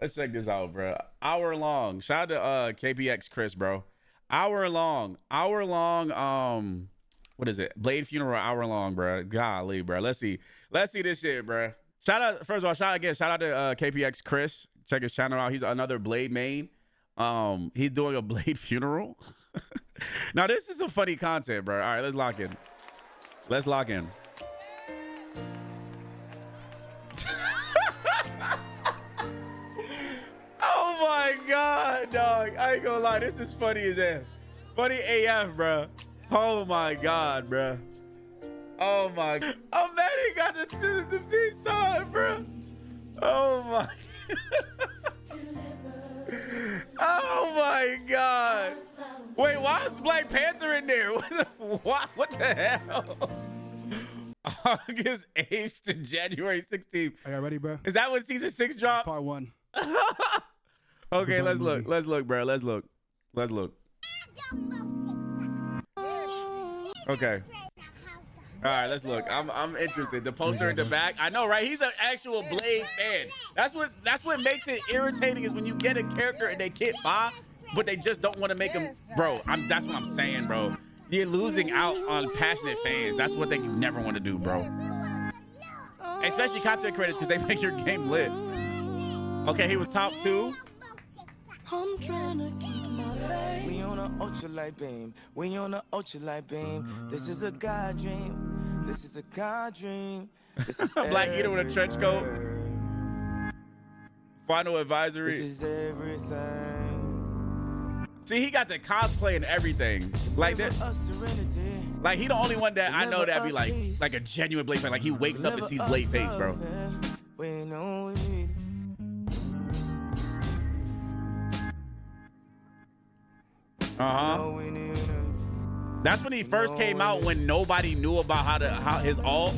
Let's check this out, bro. Hour long. Shout out to KPX Chris, bro. Hour long. What is it? Blade funeral hour long, bro. Golly, bro. Let's see this shit, bro. Shout out, first of all, shout out to KPX Chris. Check his channel out. He's another Blade main. He's doing a Blade funeral. Now this is some funny content, bro. All right, let's lock in. Oh my god, dog. I ain't gonna lie, this is funny as hell. Funny AF, bro. Oh my god, bro. Oh my. Oh man, he got the peace sign, bro. Oh my. Oh my god. Wait, why is Black Panther in there? What the hell? August 8th to January 16th. Are y'all ready, bro? Is that when season 6 dropped? Part 1. Okay, let's look, bro. Let's look. Okay. All right, let's look. I'm interested. The poster in the back. I know, right? He's an actual Blade fan. That's what makes it irritating is when you get a character and they can't buy, but they just don't want to make him, bro. That's what I'm saying, bro. You're losing out on passionate fans. That's what you never want to do, bro. Especially content creators, because they make your game lit. Okay, he was top 2. I'm trying to keep my faith. We on a ultralight beam. We on a ultralight beam. This is a God dream. This is a God dream. This is Black Eater with a trench coat. Final advisory. This is everything. See, he got the cosplay and everything. Like that. Like he the only one that I know that be like a genuine Blade fan. Like he wakes up and sees Blade face, bro. We know we need it. That's when he first came out, when nobody knew about how his ult,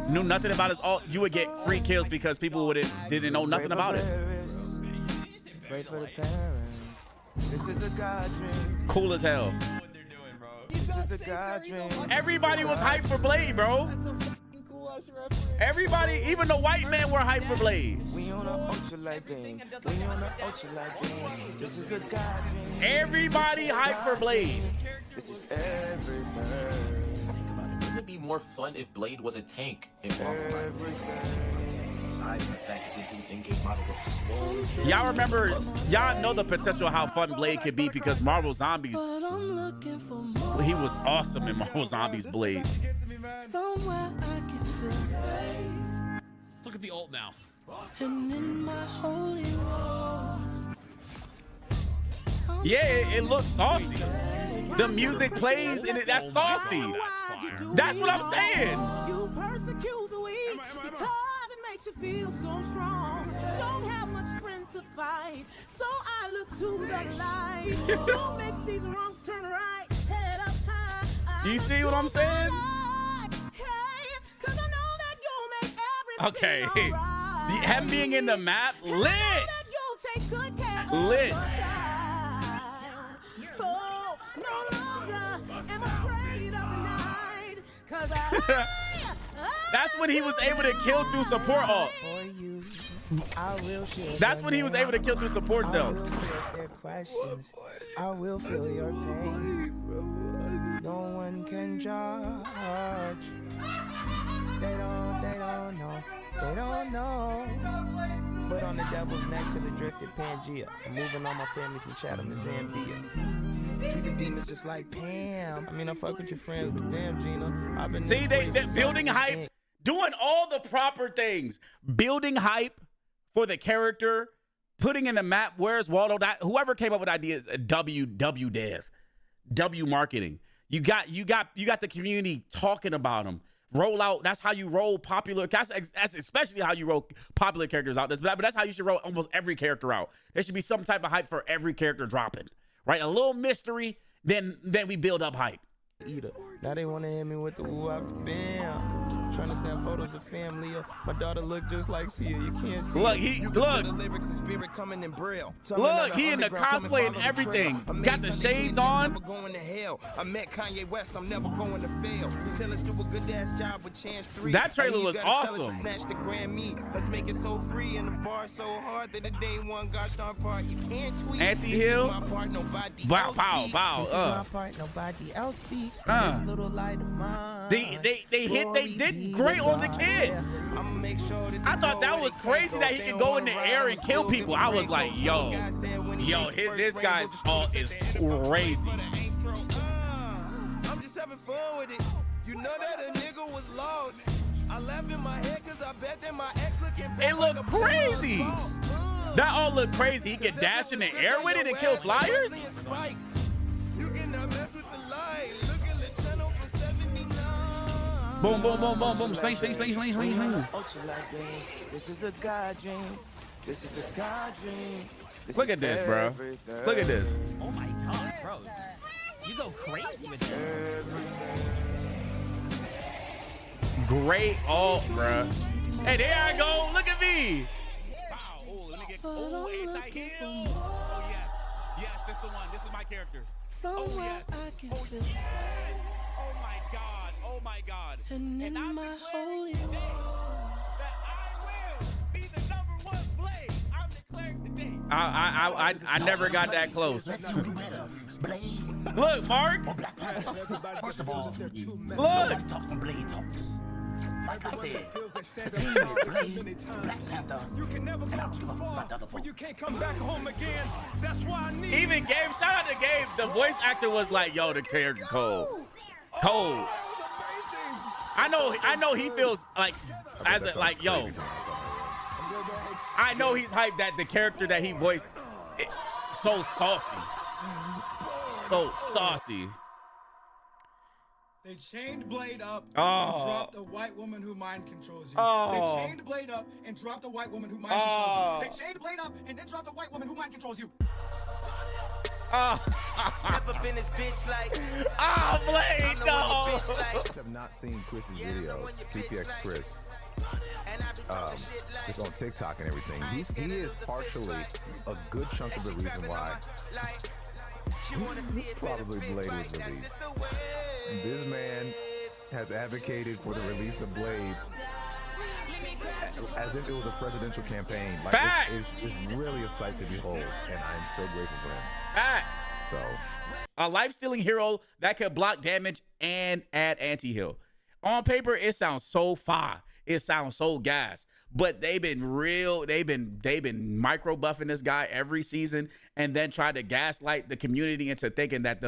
knew nothing about his ult. You would get free kills because people didn't know nothing about it. Pray for the parents. This is a God dream. Cool as hell. This is a God dream. Everybody was hyped for Blade, bro. Everybody, even the white man were hyped for Blade. We on a ultralight beam. We on a ultralight beam. This is a God dream. Everybody hyped for Blade. This is everything. Wouldn't it be more fun if Blade was a tank in Marvel? Besides the fact that his in-game model looks slow. Y'all remember, y'all know the potential of how fun Blade could be because Marvel Zombies, he was awesome in Marvel Zombies Blade. Somewhere I can feel safe. Let's look at the ult now. And in my holy war. Yeah, it looks saucy. The music plays and that's saucy. That's what I'm saying. You persecute the weak because it makes you feel so strong. Don't have much strength to fight, so I look to the light to make these wrongs turn right. Head up high. You see what I'm saying? Cause I know that you'll make everything Okay. alright. Him being in the map, lit. Take good care of Lit. your child. Oh, no longer am afraid of the night. Cause That's when he was able to kill through support ult. That's when he was able to kill through support though. I will feel your pain. No one can judge. They don't know. They don't know. Foot on the devil's neck till it drifted Pangea. I'm moving all my family from Chatham to Zambia. Treat the demons just like Pam. I mean, I fuck with your friends, but damn, Gina. I've been See, they building hype, doing all the proper things, building hype for the character, putting in the map. Where's Waldo? Whoever came up with ideas, W dev, W marketing. You got the community talking about them. Roll out. That's how you roll popular. That's especially how you roll popular characters out. But that's how you should roll almost every character out. There should be some type of hype for every character dropping, right? A little mystery, then we build up hype. Now they want to hit me with the woo out the bam. Trying to send photos of family. My daughter look just like Sia. You can't see. Look, her. he You can look. feel the lyrics and spirit coming in braille. Look, he in the cosplay and everything. Got the shades on. Never going to hell. I met Kanye West. I'm never going to fail. He said let's do a good ass job with Chance 3. That trailer was awesome. Snatch the Grammy. Let's make it so free and the bar so hard that the day one gosh darn part you can't tweet. Anti-Hill. This is my part, nobody Bow, else bow, speak. bow. This is my part, nobody else speak. This little light of mine. They did great on the kid. I'ma make sure that I thought that was crazy that he could go in the air and kill people. I was like, yo, this guy is crazy. I'm just having fun with it. You know that a nigga was lost. I laugh in my head cause I bet that my ex looking back. It looked crazy. That all looked crazy. He could dash in the air with it and kill flyers? You cannot mess with the light. Look at the channel for 79. Boom, boom, boom, boom, boom. Sling, sling, sling, sling, sling, sling. This is a God dream. This is a God dream. Look at this, bro. Look at this. Oh my god, bro. You go crazy with this. Great alt, bro. Hey, there I go. Look at me. Wow. Oh, let me get anti-heal. Oh, yes. Yes, this is the one. This is my character. Oh, yes. Oh, yes. Oh, my God. Oh, my God. And I'm declaring today that I will be the #1 Blade. I'm declaring today. I never got that close. Look, Mark. First of all, Look. talk from Blade Talks. Like I said, the team is Blade, Black Panther, You can never go too far when you can't come back home again. That's why I need. Even Gabe, shout out to Gabe. The voice actor was like, yo, the character's cold. Cold. I know he feels like as a, like, yo. I know he's hyped that the character that he voiced so saucy. So saucy. They chained Blade up and Oh. dropped a white woman who mind controls you. Oh. They chained Blade up and dropped a white woman who mind controls you. They chained Blade up and then dropped a white woman who mind controls you. Step up in this bitch like. Oh, Blade, no. Have not seen Chris's videos, PPX Chris, just on TikTok and everything. He is partially a good chunk of the reason why probably Blade was released. This man has advocated for the release of Blade as if it was a presidential campaign. Like, Facts. it's really a sight to behold, and I'm so grateful for him. Facts. So, A life-stealing hero that could block damage and add anti-heal. On paper, it sounds so fire. It sounds so gas. But they've been micro buffing this guy every season, and then tried to gaslight the community into thinking that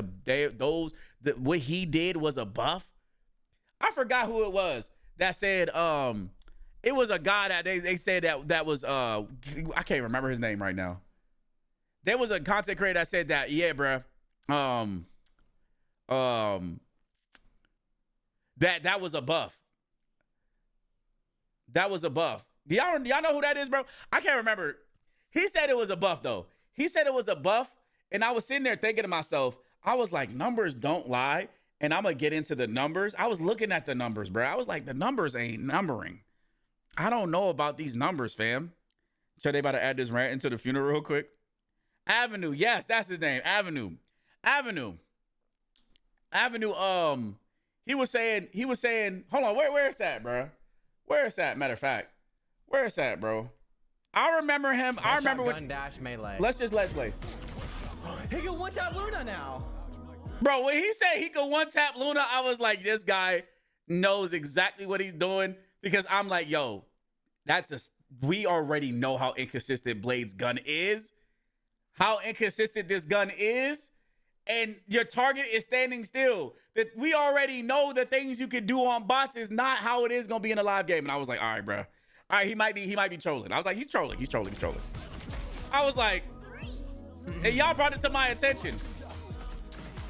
what he did was a buff. I forgot who it was that said it was a guy that they said that was I can't remember his name right now. There was a content creator that said that, yeah, bruh, that was a buff. That was a buff. Do y'all know who that is, bro? I can't remember. He said it was a buff, though. He said it was a buff, and I was sitting there thinking to myself, I was like, numbers don't lie, and I'm going to get into the numbers. I was looking at the numbers, bro. I was like, the numbers ain't numbering. I don't know about these numbers, fam. Should they about to add this rant into the funeral real quick? Avenue, yes, that's his name. Avenue. He was saying, hold on, where is that, bro? Where is that? Matter of fact, where is that, bro? I remember him. I remember Gun dash melee. Let's play. He can one-tap Luna now. Bro, when he said he could one-tap Luna, I was like, this guy knows exactly what he's doing, because I'm like, yo, we already know how inconsistent Blade's gun is, how inconsistent this gun is, and your target is standing still. That we already know the things you can do on bots is not how it is gonna be in a live game. And I was like, all right, bro. All right, he might be trolling. I was like, he's trolling. I was like, and y'all brought it to my attention.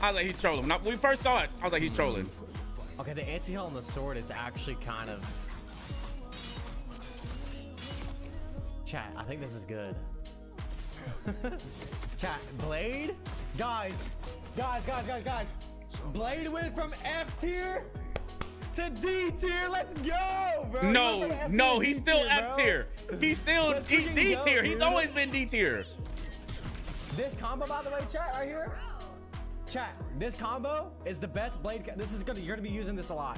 I was like, he's trolling. When we first saw it, I was like, he's trolling. Okay, the anti-heal on the sword is actually kind of... Chat, I think this is good. Chat, Blade? Guys. Blade went from F tier to D tier. Let's go, bro. No, he's still F tier. He's D tier. He's always been D tier. This combo, by the way, chat, right here. Chat, this combo is the best blade. You're gonna be using this a lot.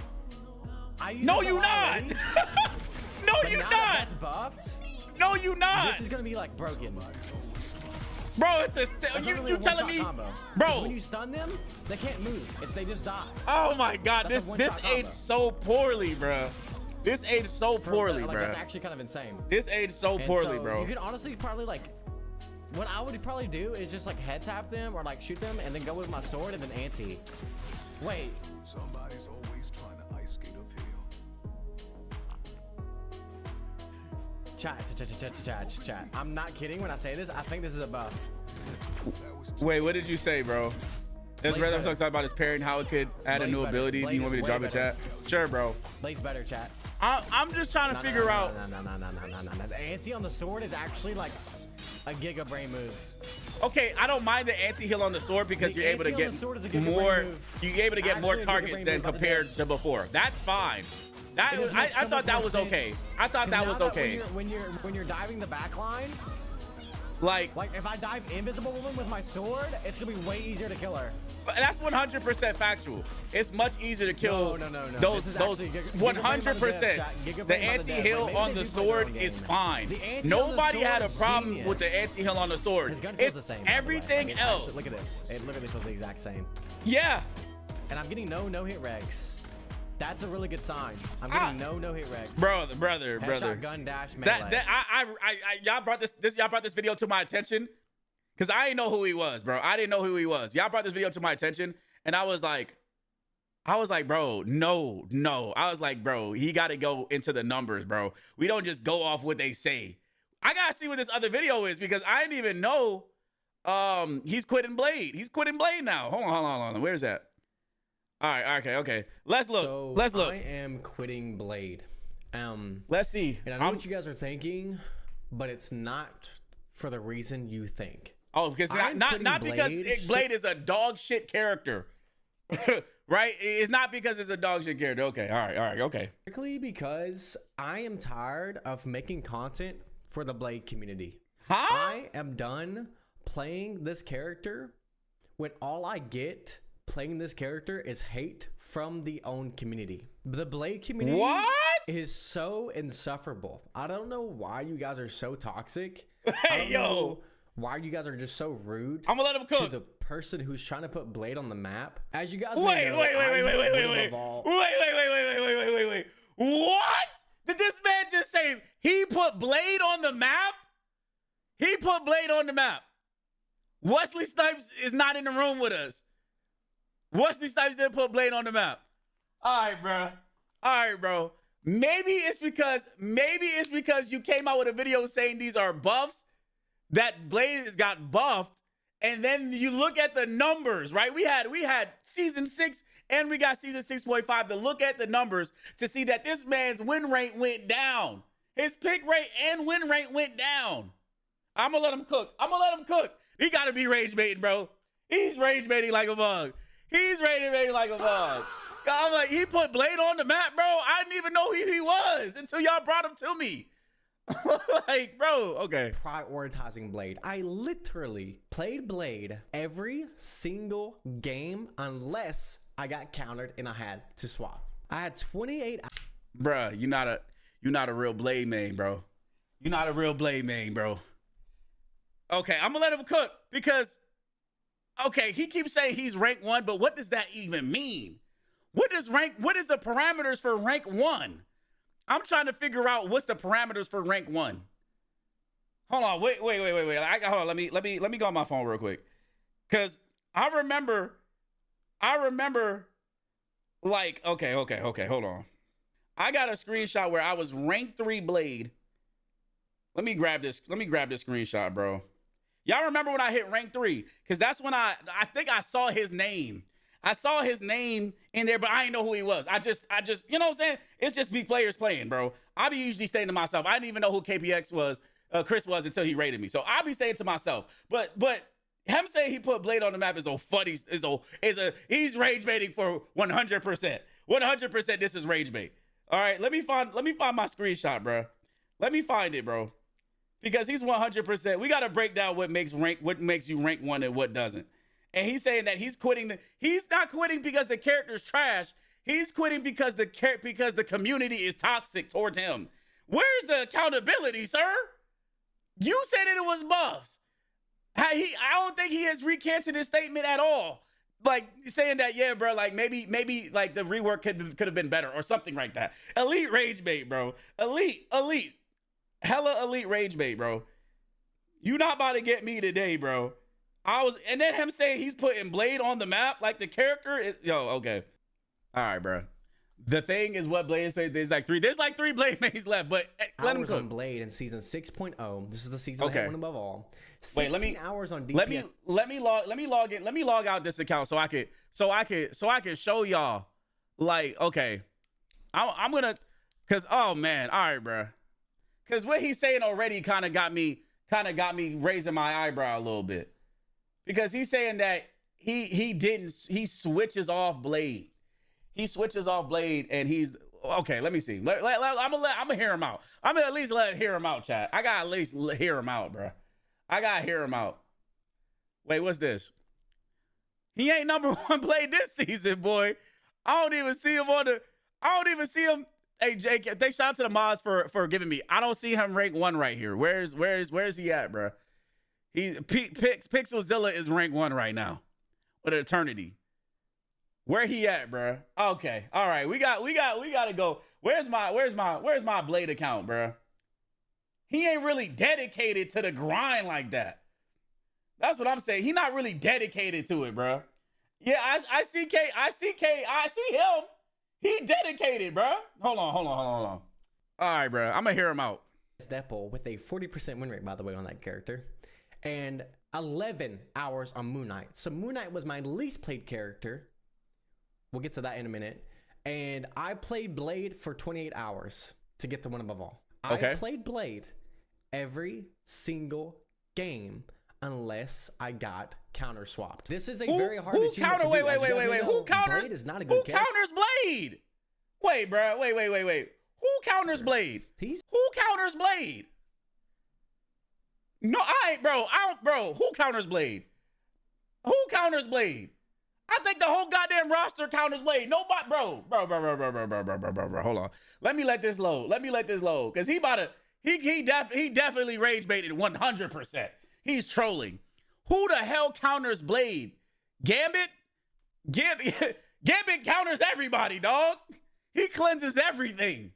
No, you're not. No, you're not. That's buffed. No, you're not. This is gonna be like broken. Bro, it's a you telling me, combo. Bro? When you stun them, they can't move. They just die. Oh my God, this aged so poorly, bro. This aged so poorly, bro. That's actually kind of insane. This aged so poorly, bro. You could honestly probably like. What I would probably do is just like head tap them or like shoot them and then go with my sword and then anti. Wait. Somebody's always trying to ice skate uphill. Chat. I'm not kidding when I say this. I think this is a buff. Wait, what did you say, bro? This brother talking about his parry and how it could add a new ability. Do you want me to drop it, chat? Sure, bro. Blade's better, chat. I'm just trying to figure out. No. The anti on the sword is actually like a Giga Brain move. Okay, I don't mind the anti-heal on the sword because you're able to get more. You're able to get more targets than compared to before. That's fine. I thought that was okay. I thought that was okay. When you're diving the back line, like if I dive Invisible Woman with my sword, it's gonna be way easier to kill her. That's 100% factual. It's much easier to kill those 100%. The anti-heal on the sword is fine. Nobody had a problem with the anti-heal on the sword. It's the same, everything else. Look at this. It literally feels the exact same. Yeah. And I'm getting no hit regs. That's a really good sign. I'm getting no hit regs. Brother. Headshot, gun dash, melee. Y'all brought this video to my attention. Cause I didn't know who he was, bro. I didn't know who he was. Y'all brought this video to my attention, and I was like, bro, no. I was like, bro, he got to go into the numbers, bro. We don't just go off what they say. I gotta see what this other video is because I didn't even know. He's quitting Blade. He's quitting Blade now. Hold on. Where's that? All right, okay. Let's look. I am quitting Blade. Let's see. And I know what you guys are thinking, but it's not for the reason you think. Oh, because not because Blade is a dog shit character, right? It's not because it's a dog shit character. Okay, all right, okay. Strictly because I am tired of making content for the Blade community. Huh? I am done playing this character when all I get playing this character is hate from the own community. The Blade community is so insufferable. I don't know why you guys are so toxic. Hey, yo. Why you guys are just so rude? I'm gonna let him cook. To the person who's trying to put Blade on the map. As you guys wait. What? Did this man just say he put Blade on the map? He put Blade on the map. Wesley Snipes is not in the room with us. Wesley Snipes didn't put Blade on the map. All right, bro. Maybe it's because you came out with a video saying these are buffs. That Blade has got buffed, and then you look at the numbers, right? We had season 6 and we got season 6.5 to look at the numbers to see that this man's win rate went down. His pick rate and win rate went down. I'm gonna let him cook. He gotta be rage baiting, bro. He's rage baiting like a bug. I'm like, he put Blade on the map, bro. I didn't even know who he was until y'all brought him to me. Like, bro, okay. Prioritizing Blade. I literally played Blade every single game unless I got countered and I had to swap. I had 28. Bruh, you're not a real Blade main, bro. You're not a real Blade main, bro. Okay, I'm gonna let him cook because, okay, he keeps saying he's rank 1, but what does that even mean? What is the parameters for rank 1? I'm trying to figure out what's the parameters for rank 1. Hold on, wait. Hold on, let me go on my phone real quick, cause I remember, like, okay, hold on. I got a screenshot where I was rank 3 Blade. Let me grab this screenshot, bro. Y'all remember when I hit rank 3? Cause that's when I think I saw his name. I saw his name in there, but I didn't know who he was. I just, you know what I'm saying? It's just me players playing, bro. I be usually staying to myself. I didn't even know who KPX was, Chris was until he rated me. So I be staying to myself. But him saying he put Blade on the map is he's rage baiting for 100%. 100% this is rage bait. All right, let me find my screenshot, bro. Let me find it, bro. Because he's 100%. We got to break down what makes you rank 1 and what doesn't. And he's saying that he's quitting. He's not quitting because the character's trash. He's quitting because the community is toxic towards him. Where's the accountability, sir? You said that it was buffs. I don't think he has recanted his statement at all. Like saying that, yeah, bro, like maybe like the rework could have been better or something like that. Elite rage bait, bro. Elite. Hella elite rage bait, bro. You not about to get me today, bro. And then him saying he's putting Blade on the map, like the character is, okay. All right, bro. The thing is what Blade said, there's like 3 Blade mains left, but let him cook. On Blade in season 6.0. This is the season that went above all. 16 hours on DPS. Let me log in. Let me log out this account so I could show y'all. Like, okay. I'm gonna, cause oh man, all right, bro. Cause what he's saying already kind of got me raising my eyebrow a little bit. Because he's saying that he switches off Blade. He switches off Blade and he's okay. Let me see. I'm gonna hear him out. I'm gonna at least hear him out, chat. I gotta at least hear him out, bro. I gotta hear him out. Wait, what's this? He ain't #1 Blade this season, boy. I don't even see him. Hey, Jake, they shout out to the mods for giving me. I don't see him rank 1 right here. Where's he at, bro? Pixelzilla is rank 1 right now with Eternity. Where he at, bro? Okay, all right. We gotta go. Where's my Blade account, bro? He ain't really dedicated to the grind like that. That's what I'm saying. He not really dedicated to it, bro. Yeah, I see him. He dedicated, bro. Hold on. All right, bro. I'm gonna hear him out. Stepple with a 40% win rate, by the way, on that character. And 11 hours on Moon Knight. So Moon Knight was my least played character. We'll get to that in a minute. And I played Blade for 28 hours to get to one above all. Okay. I played Blade every single game unless I got counter swapped. This is a very hard achievement to do. Wait. Who counters? Blade is not a good character. Counters Blade? Wait, bro. Wait. Who counters Blade? Who counters Blade? No, bro. Who counters Blade? Who counters Blade? I think the whole goddamn roster counters Blade. Nobody, bro. Hold on. Let me let this load. Cause he definitely rage baited 100%. He's trolling. Who the hell counters Blade? Gambit? Gambit counters everybody, dog. He cleanses everything.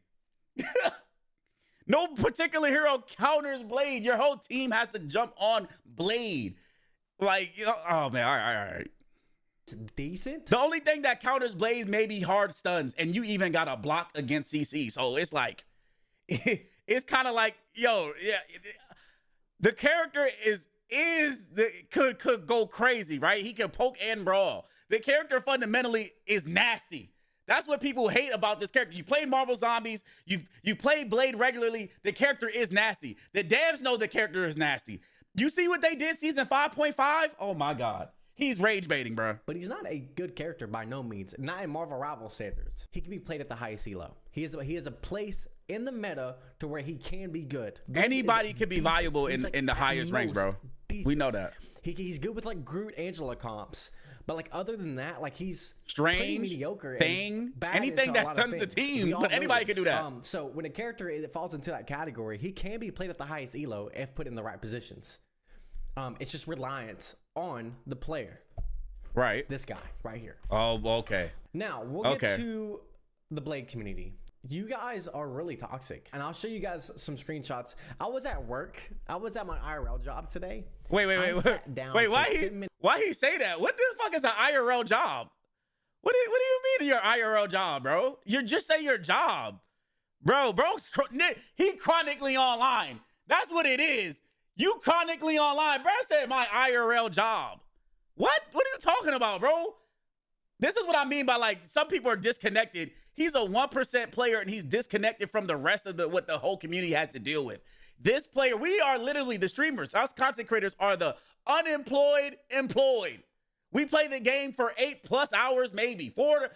No particular hero counters Blade. Your whole team has to jump on Blade. Like, oh man, all right. It's decent. The only thing that counters Blade may be hard stuns, and you even got a block against CC. So it's like, it's kind of like, the character could go crazy, right? He can poke and brawl. The character fundamentally is nasty. That's what people hate about this character. You played Marvel Zombies. You played Blade regularly. The character is nasty. The devs know the character is nasty. You see what they did season 5.5? Oh my God. He's rage baiting, bro. But he's not a good character by no means. Not in Marvel Rival standards. He can be played at the highest elo. He has a place in the meta to where he can be good. Anybody could be valuable in the highest ranks, bro. Decent. We know that. He's good with like Groot Angela comps. But like other than that, like he's strange, pretty mediocre, thing, anything that stuns the team. But anybody can do that. So when a character falls into that category, he can be played at the highest elo if put in the right positions. It's just reliant on the player. Right. This guy right here. Oh, okay. Now we'll get to the Blade community. You guys are really toxic, and I'll show you guys some screenshots. I was at work. I was at my IRL job today. Wait. Why he say that? What the fuck is an IRL job? What do you mean your IRL job, bro? You just say your job, bro. He chronically online. That's what it is. You chronically online, bro. Said my IRL job. What are you talking about, bro? This is what I mean by like some people are disconnected. He's a 1% player and he's disconnected from the rest of what the whole community has to deal with. This player, we are literally the streamers. Us content creators are the unemployed employed. We play the game for 8+ hours, maybe 4 to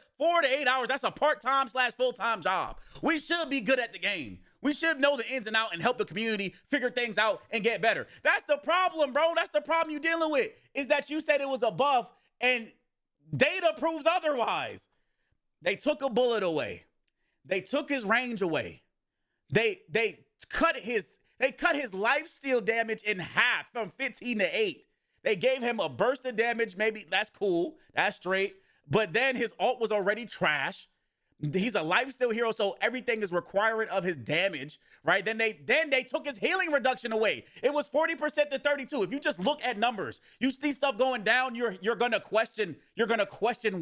8 hours. That's a part-time / full-time job. We should be good at the game. We should know the ins and outs and help the community figure things out and get better. That's the problem, bro. That's the problem you're dealing with, is that you said it was a buff and data proves otherwise. They took a bullet away. They took his range away. They cut his lifesteal damage in half from 15 to 8. They gave him a burst of damage. Maybe that's cool. That's straight. But then his ult was already trash. He's a lifesteal hero, so everything is requiring of his damage, right? Then they took his healing reduction away. It was 40% to 32. If you just look at numbers, you see stuff going down, you're gonna question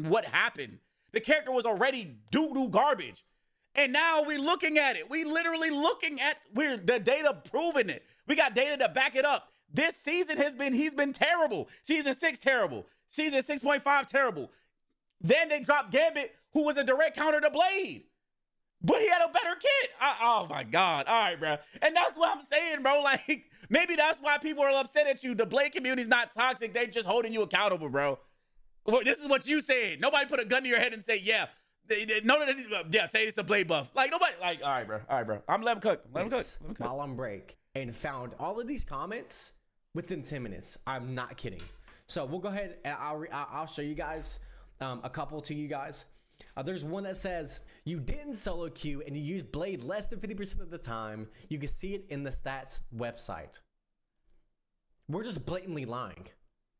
what happened. The character was already doo-doo garbage. And now we're looking at it. We literally looking at the data proving it. We got data to back it up. This season he's been terrible. Season 6 terrible. Season 6.5 terrible. Then they dropped Gambit, who was a direct counter to Blade. But he had a better kit. Oh my God. All right, bro. And that's what I'm saying, bro. Like, maybe that's why people are upset at you. The Blade community's not toxic. They're just holding you accountable, bro. Well, this is what you said. Nobody put a gun to your head and say, yeah. Say it's a Blade buff. Like, nobody, like, all right, bro. I'm letting him cook. While on break, and found all of these comments within 10 minutes. I'm not kidding. So we'll go ahead and I'll show you guys a couple to you guys. There's one that says, you didn't solo queue and you used Blade less than 50% of the time. You can see it in the stats website. We're just blatantly lying.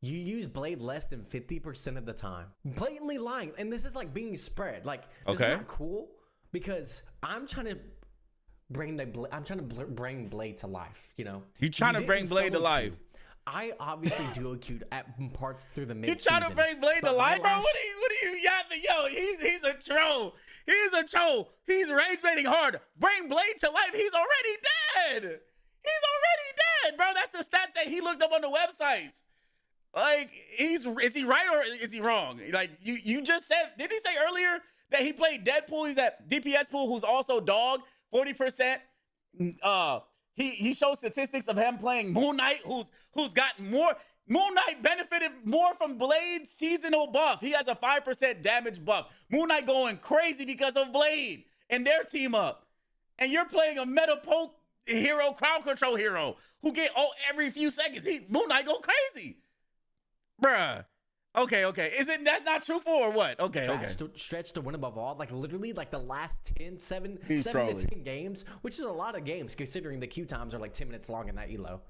You use Blade less than 50% of the time. Blatantly lying. And this is like being spread. Like, this is not cool, because I'm trying to bring bring Blade to life, you know? You trying to bring Blade to life. I obviously duo queued at parts through the mid. You trying to bring Blade to life, bro? What are you yapping? Yo, he's a troll. He's a troll. He's rage baiting hard. Bring Blade to life. He's already dead. Bro. That's the stats that he looked up on the websites. Like, is he right or is he wrong? Like, you just said, did he say earlier that he played Deadpool? He's at DPS Pool, who's also dog, 40%. He shows statistics of him playing Moon Knight, who's got more. Moon Knight benefited more from Blade's seasonal buff. He has a 5% damage buff. Moon Knight going crazy because of Blade and their team up. And you're playing a meta poke hero, crowd control hero, who get every few seconds. Moon Knight go crazy. Bruh. Okay. That's not truthful or what? Okay. Stretch to win above all. Like, literally, like the last 7 to 10 games, which is a lot of games considering the queue times are like 10 minutes long in that elo.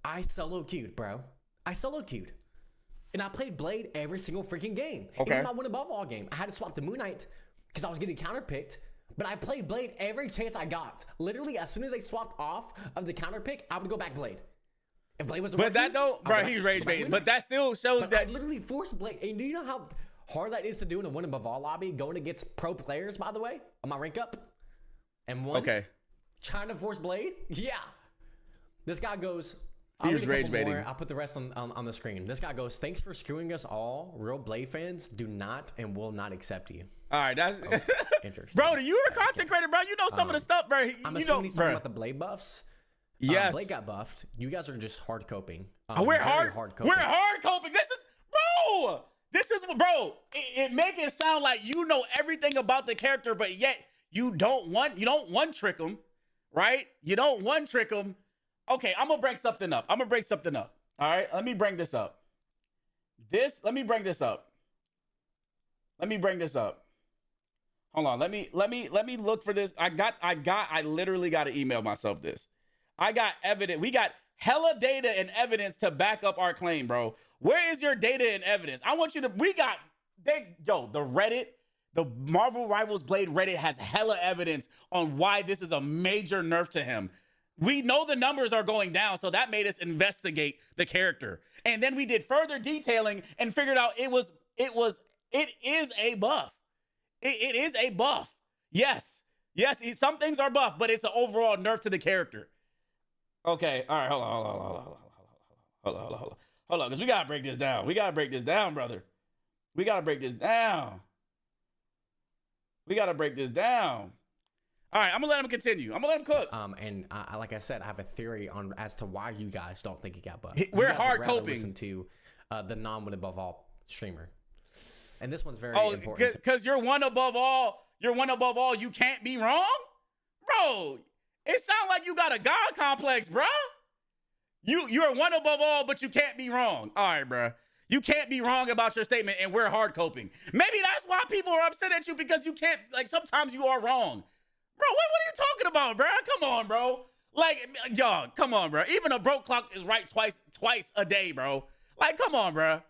I solo queued, bro. And I played Blade every single freaking game. Okay. Even my win above all game, I had to swap to Moon Knight because I was getting counterpicked. But I played Blade every chance I got. Literally, as soon as they swapped off of the counterpick, I would go back Blade. If Blade was but that don't, bro, he's rage baiting. But that still shows that I literally forced Blade. And do you know how hard that is to do in a win above all lobby, going against pro players, by the way, on my rank up? And one, trying to force Blade? Yeah. This guy goes, he was rage baiting. I'll put the rest on the screen. This guy goes, thanks for screwing us all. Real Blade fans do not and will not accept you. All right, that's interesting. Bro, you were content creator, bro. You know some of the stuff, bro. I'm assuming he's talking about the Blade buffs. Yes. Blade got buffed. You guys are just hard coping. We're hard coping. We're hard coping. This is, bro. It make it sound like you know everything about the character, but yet you don't one trick him, right? You don't one trick him. Okay, I'm gonna break something up. All right, let me bring this up. Let me bring this up. Hold on. Let me look for this. I literally got to email myself this. I got evidence. We got hella data and evidence to back up our claim, bro. Where is your data and evidence? I want you to, the Reddit, the Marvel Rivals Blade Reddit has hella evidence on why this is a major nerf to him. We know the numbers are going down, so that made us investigate the character. And then we did further detailing and figured out it is a buff. It is a buff. Yes, some things are buff, but it's an overall nerf to the character. Okay, all right, hold on, because we gotta break this down. Brother. We gotta break this down. All right, I'm gonna let him continue. I'm gonna let him cook. And like I said, I have a theory as to why you guys don't think he got buffed. We're hard coping. Listen to the non-win above all streamer. And this one's very Oh, important. because you're one above all. You're one above all. You can't be wrong, bro. It sounds like you got a God complex, bro. You're one above all, but you can't be wrong. All right, bro. You can't be wrong about your statement, and we're hard coping. Maybe that's why people are upset at you, because you can't, like, sometimes you are wrong. Bro, what are you talking about, bro? Come on, bro. Like, y'all, come on, bro. Even a broke clock is right twice a day, bro. Like, come on, bro.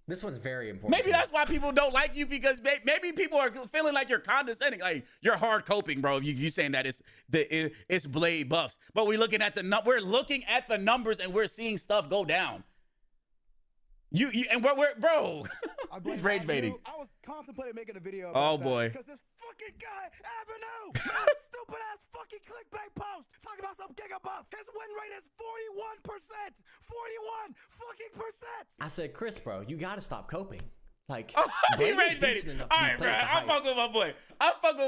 This one's very important. Maybe that's why people don't like you, because maybe people are feeling like you're condescending, like you're hard coping, bro. You saying that it's Blade buffs, but we're looking at the numbers and we're seeing stuff go down. And we're bro. He's rage baiting. I was contemplating making a video Oh about boy. because this fucking guy, Avenue, made a stupid ass fucking clickbait post talking about some gigabuff. His win rate is 41%. 41 fucking percent. I said, Chris, bro, you gotta stop coping. Like, he rage baiting. All right, bro. I'm fucking with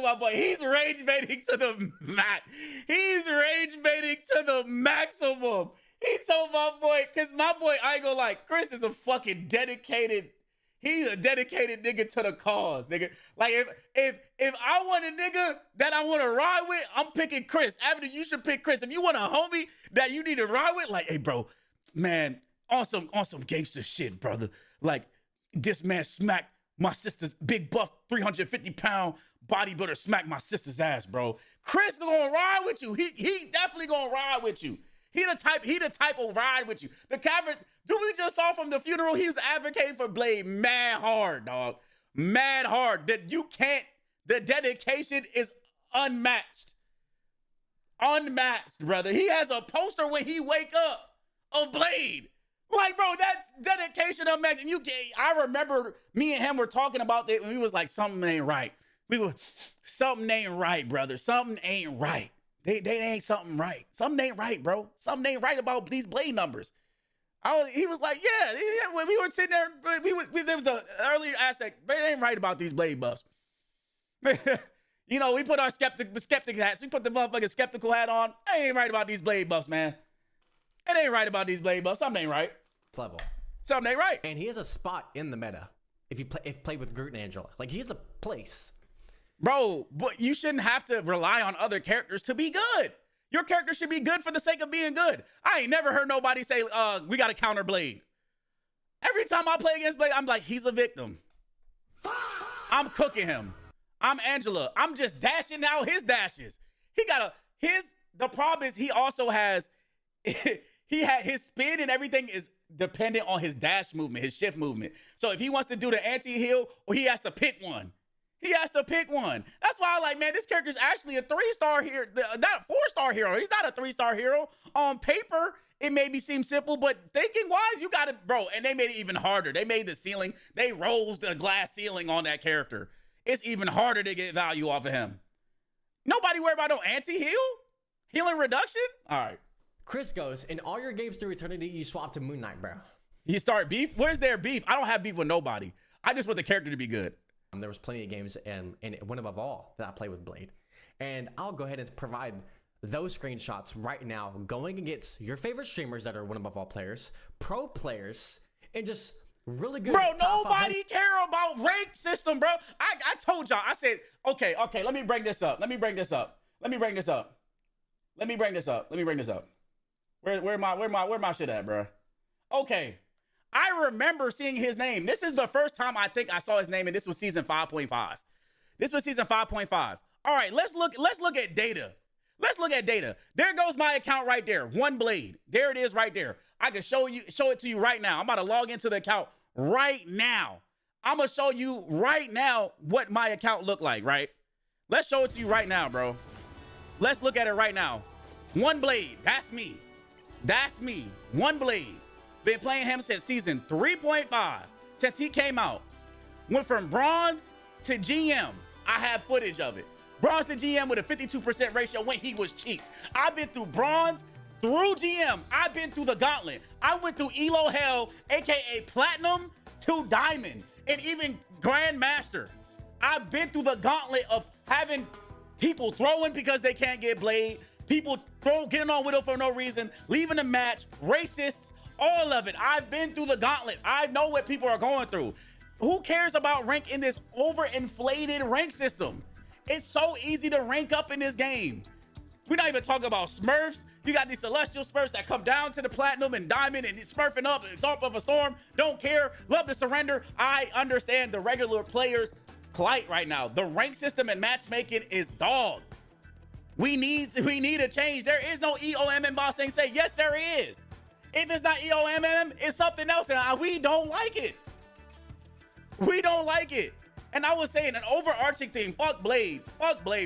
my boy. He's rage baiting to the max. He's rage baiting to the maximum. He told my boy, because my boy, I ain't gonna lie, Chris is a fucking dedicated, he's a dedicated nigga to the cause, nigga. Like, if I want a nigga that I want to ride with, I'm picking Chris. Avenue, you should pick Chris. If you want a homie that you need to ride with, like, hey, bro, man, on some gangster shit, brother. Like, this man smacked my sister's big buff, 350-pound bodybuilder smacked my sister's ass, bro. Chris gonna ride with you. He definitely gonna ride with you. He the type will ride with you. The Cavern, dude, we just saw from the funeral, he's advocating for Blade mad hard, dog. Mad hard. That you can't, the dedication is unmatched. Unmatched, brother. He has a poster when he wake up of Blade. Like, bro, that's dedication unmatched. And I remember me and him were talking about that when we was like, something ain't right. Something ain't right, brother. Something ain't right. They ain't something right. Something ain't right, bro. Something ain't right about these Blade numbers. He was like, yeah, when we were sitting there, there was the early aspect, but it ain't right about these Blade buffs. You know, we put our skeptic hats, we put the motherfucking skeptical hat on. It ain't right about these Blade buffs, man. It ain't right about these Blade buffs. Something ain't right. Level. Something ain't right. And he has a spot in the meta if you play with Groot and Angela. Like, he has a place. Bro, but you shouldn't have to rely on other characters to be good. Your character should be good for the sake of being good. I ain't never heard nobody say, we got to counter Blade. Every time I play against Blade, I'm like, he's a victim. I'm cooking him. I'm Angela. I'm just dashing out his dashes. The problem is he also has, his spin and everything is dependent on his dash movement, his shift movement. So if he wants to do the anti-heal, or he has to pick one. He has to pick one. That's why I like, man, this character's actually a 3-star hero, not a 4-star hero. He's not a 3-star hero. On paper, it maybe seems simple, but thinking-wise, you got it, bro. And they made it even harder. They made the ceiling. They rose the glass ceiling on that character. It's even harder to get value off of him. Nobody worry about no anti-heal? Healing reduction? All right. Chris goes, in all your games through eternity, you swap to Moon Knight, bro. You start beef? Where's their beef? I don't have beef with nobody. I just want the character to be good. There was plenty of games in Win Above All that I played with Blade. And I'll go ahead and provide those screenshots right now, going against your favorite streamers that are Win Above All players, pro players, and just really good. Bro, nobody care about rank system, bro. I told y'all, I said, okay, let me bring this up. Where my shit at, bro? Okay. I remember seeing his name. This is the first time I think I saw his name, and this was season 5.5. This was season 5.5. All right, let's look at data. There goes my account right there. One Blade. There it is right there. I can show it to you right now. I'm about to log into the account right now. I'm gonna show you right now what my account looked like, right? Let's show it to you right now, bro. Let's look at it right now. One Blade. That's me. One Blade. Been playing him since season 3.5, since he came out. Went from bronze to GM. I have footage of it. Bronze to GM with a 52% ratio when he was cheeks. I've been through bronze, through GM. I've been through the gauntlet. I went through Elo Hell, AKA Platinum, to Diamond, and even Grandmaster. I've been through the gauntlet of having people throwing because they can't get Blade, people getting on Widow for no reason, leaving the match, racists, All of it. I've been through the gauntlet. I know what people are going through. Who cares about rank in this overinflated rank system? It's so easy to rank up in this game. We're not even talking about Smurfs. You got these celestial Smurfs that come down to the platinum and diamond and smurfing up, exalt of a storm, don't care, love to surrender. I understand the regular players' plight right now. The rank system and matchmaking is dog. We need a change. There is no EOMM boss saying, say, yes, there is. If it's not EOMM, it's something else, and we don't like it. We don't like it. And I was saying an overarching thing, fuck Blade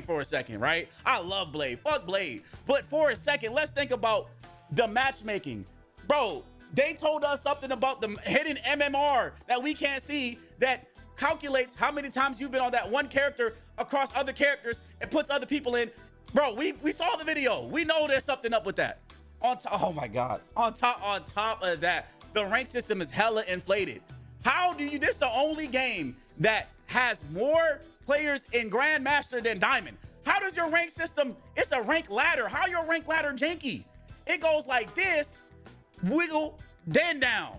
for a second, right? I love Blade, fuck Blade. But for a second, let's think about the matchmaking. Bro, they told us something about the hidden MMR that we can't see that calculates how many times you've been on that one character across other characters and puts other people in. Bro, we saw the video. We know there's something up with that. Oh my God. On top of that, the rank system is hella inflated. How do you, this the only game that has more players in Grandmaster than Diamond. How does your rank system, it's a rank ladder. How your rank ladder janky? It goes like this, wiggle, then down.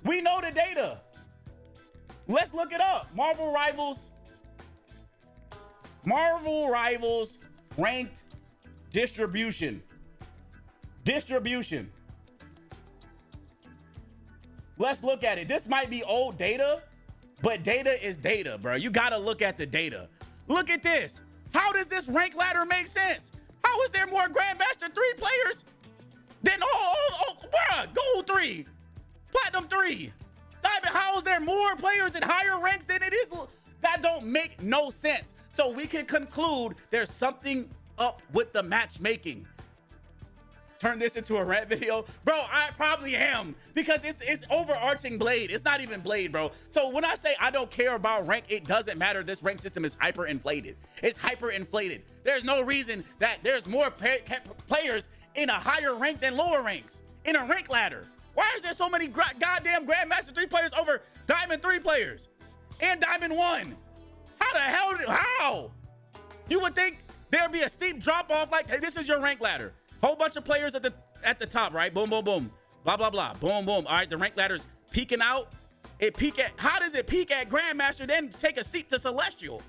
We know the data. Let's look it up. Marvel Rivals ranked distribution. Let's look at it. This might be old data, but data is data, bro. You gotta look at the data. Look at this. How does this rank ladder make sense? How is there more Grandmaster 3 players than bruh, Gold 3, Platinum 3, Diamond? How is there more players in higher ranks than it is? That don't make no sense. So we can conclude there's something up with the matchmaking. Turn this into a rant video, bro. I probably am, because it's overarching Blade. It's not even Blade, bro. So when I say I don't care about rank, it doesn't matter. This rank system is hyperinflated. It's hyperinflated. There's no reason that there's more players in a higher rank than lower ranks in a rank ladder. Why is there so many goddamn Grandmaster 3 players over Diamond 3 players and Diamond 1? How the hell? How? You would think there'd be a steep drop off, like, hey, this is your rank ladder. Whole bunch of players at the top, right? Boom, boom, boom. Blah, blah, blah. Boom, boom. All right, the rank ladder's peaking out. How does it peak at Grandmaster, then take a steep to Celestial?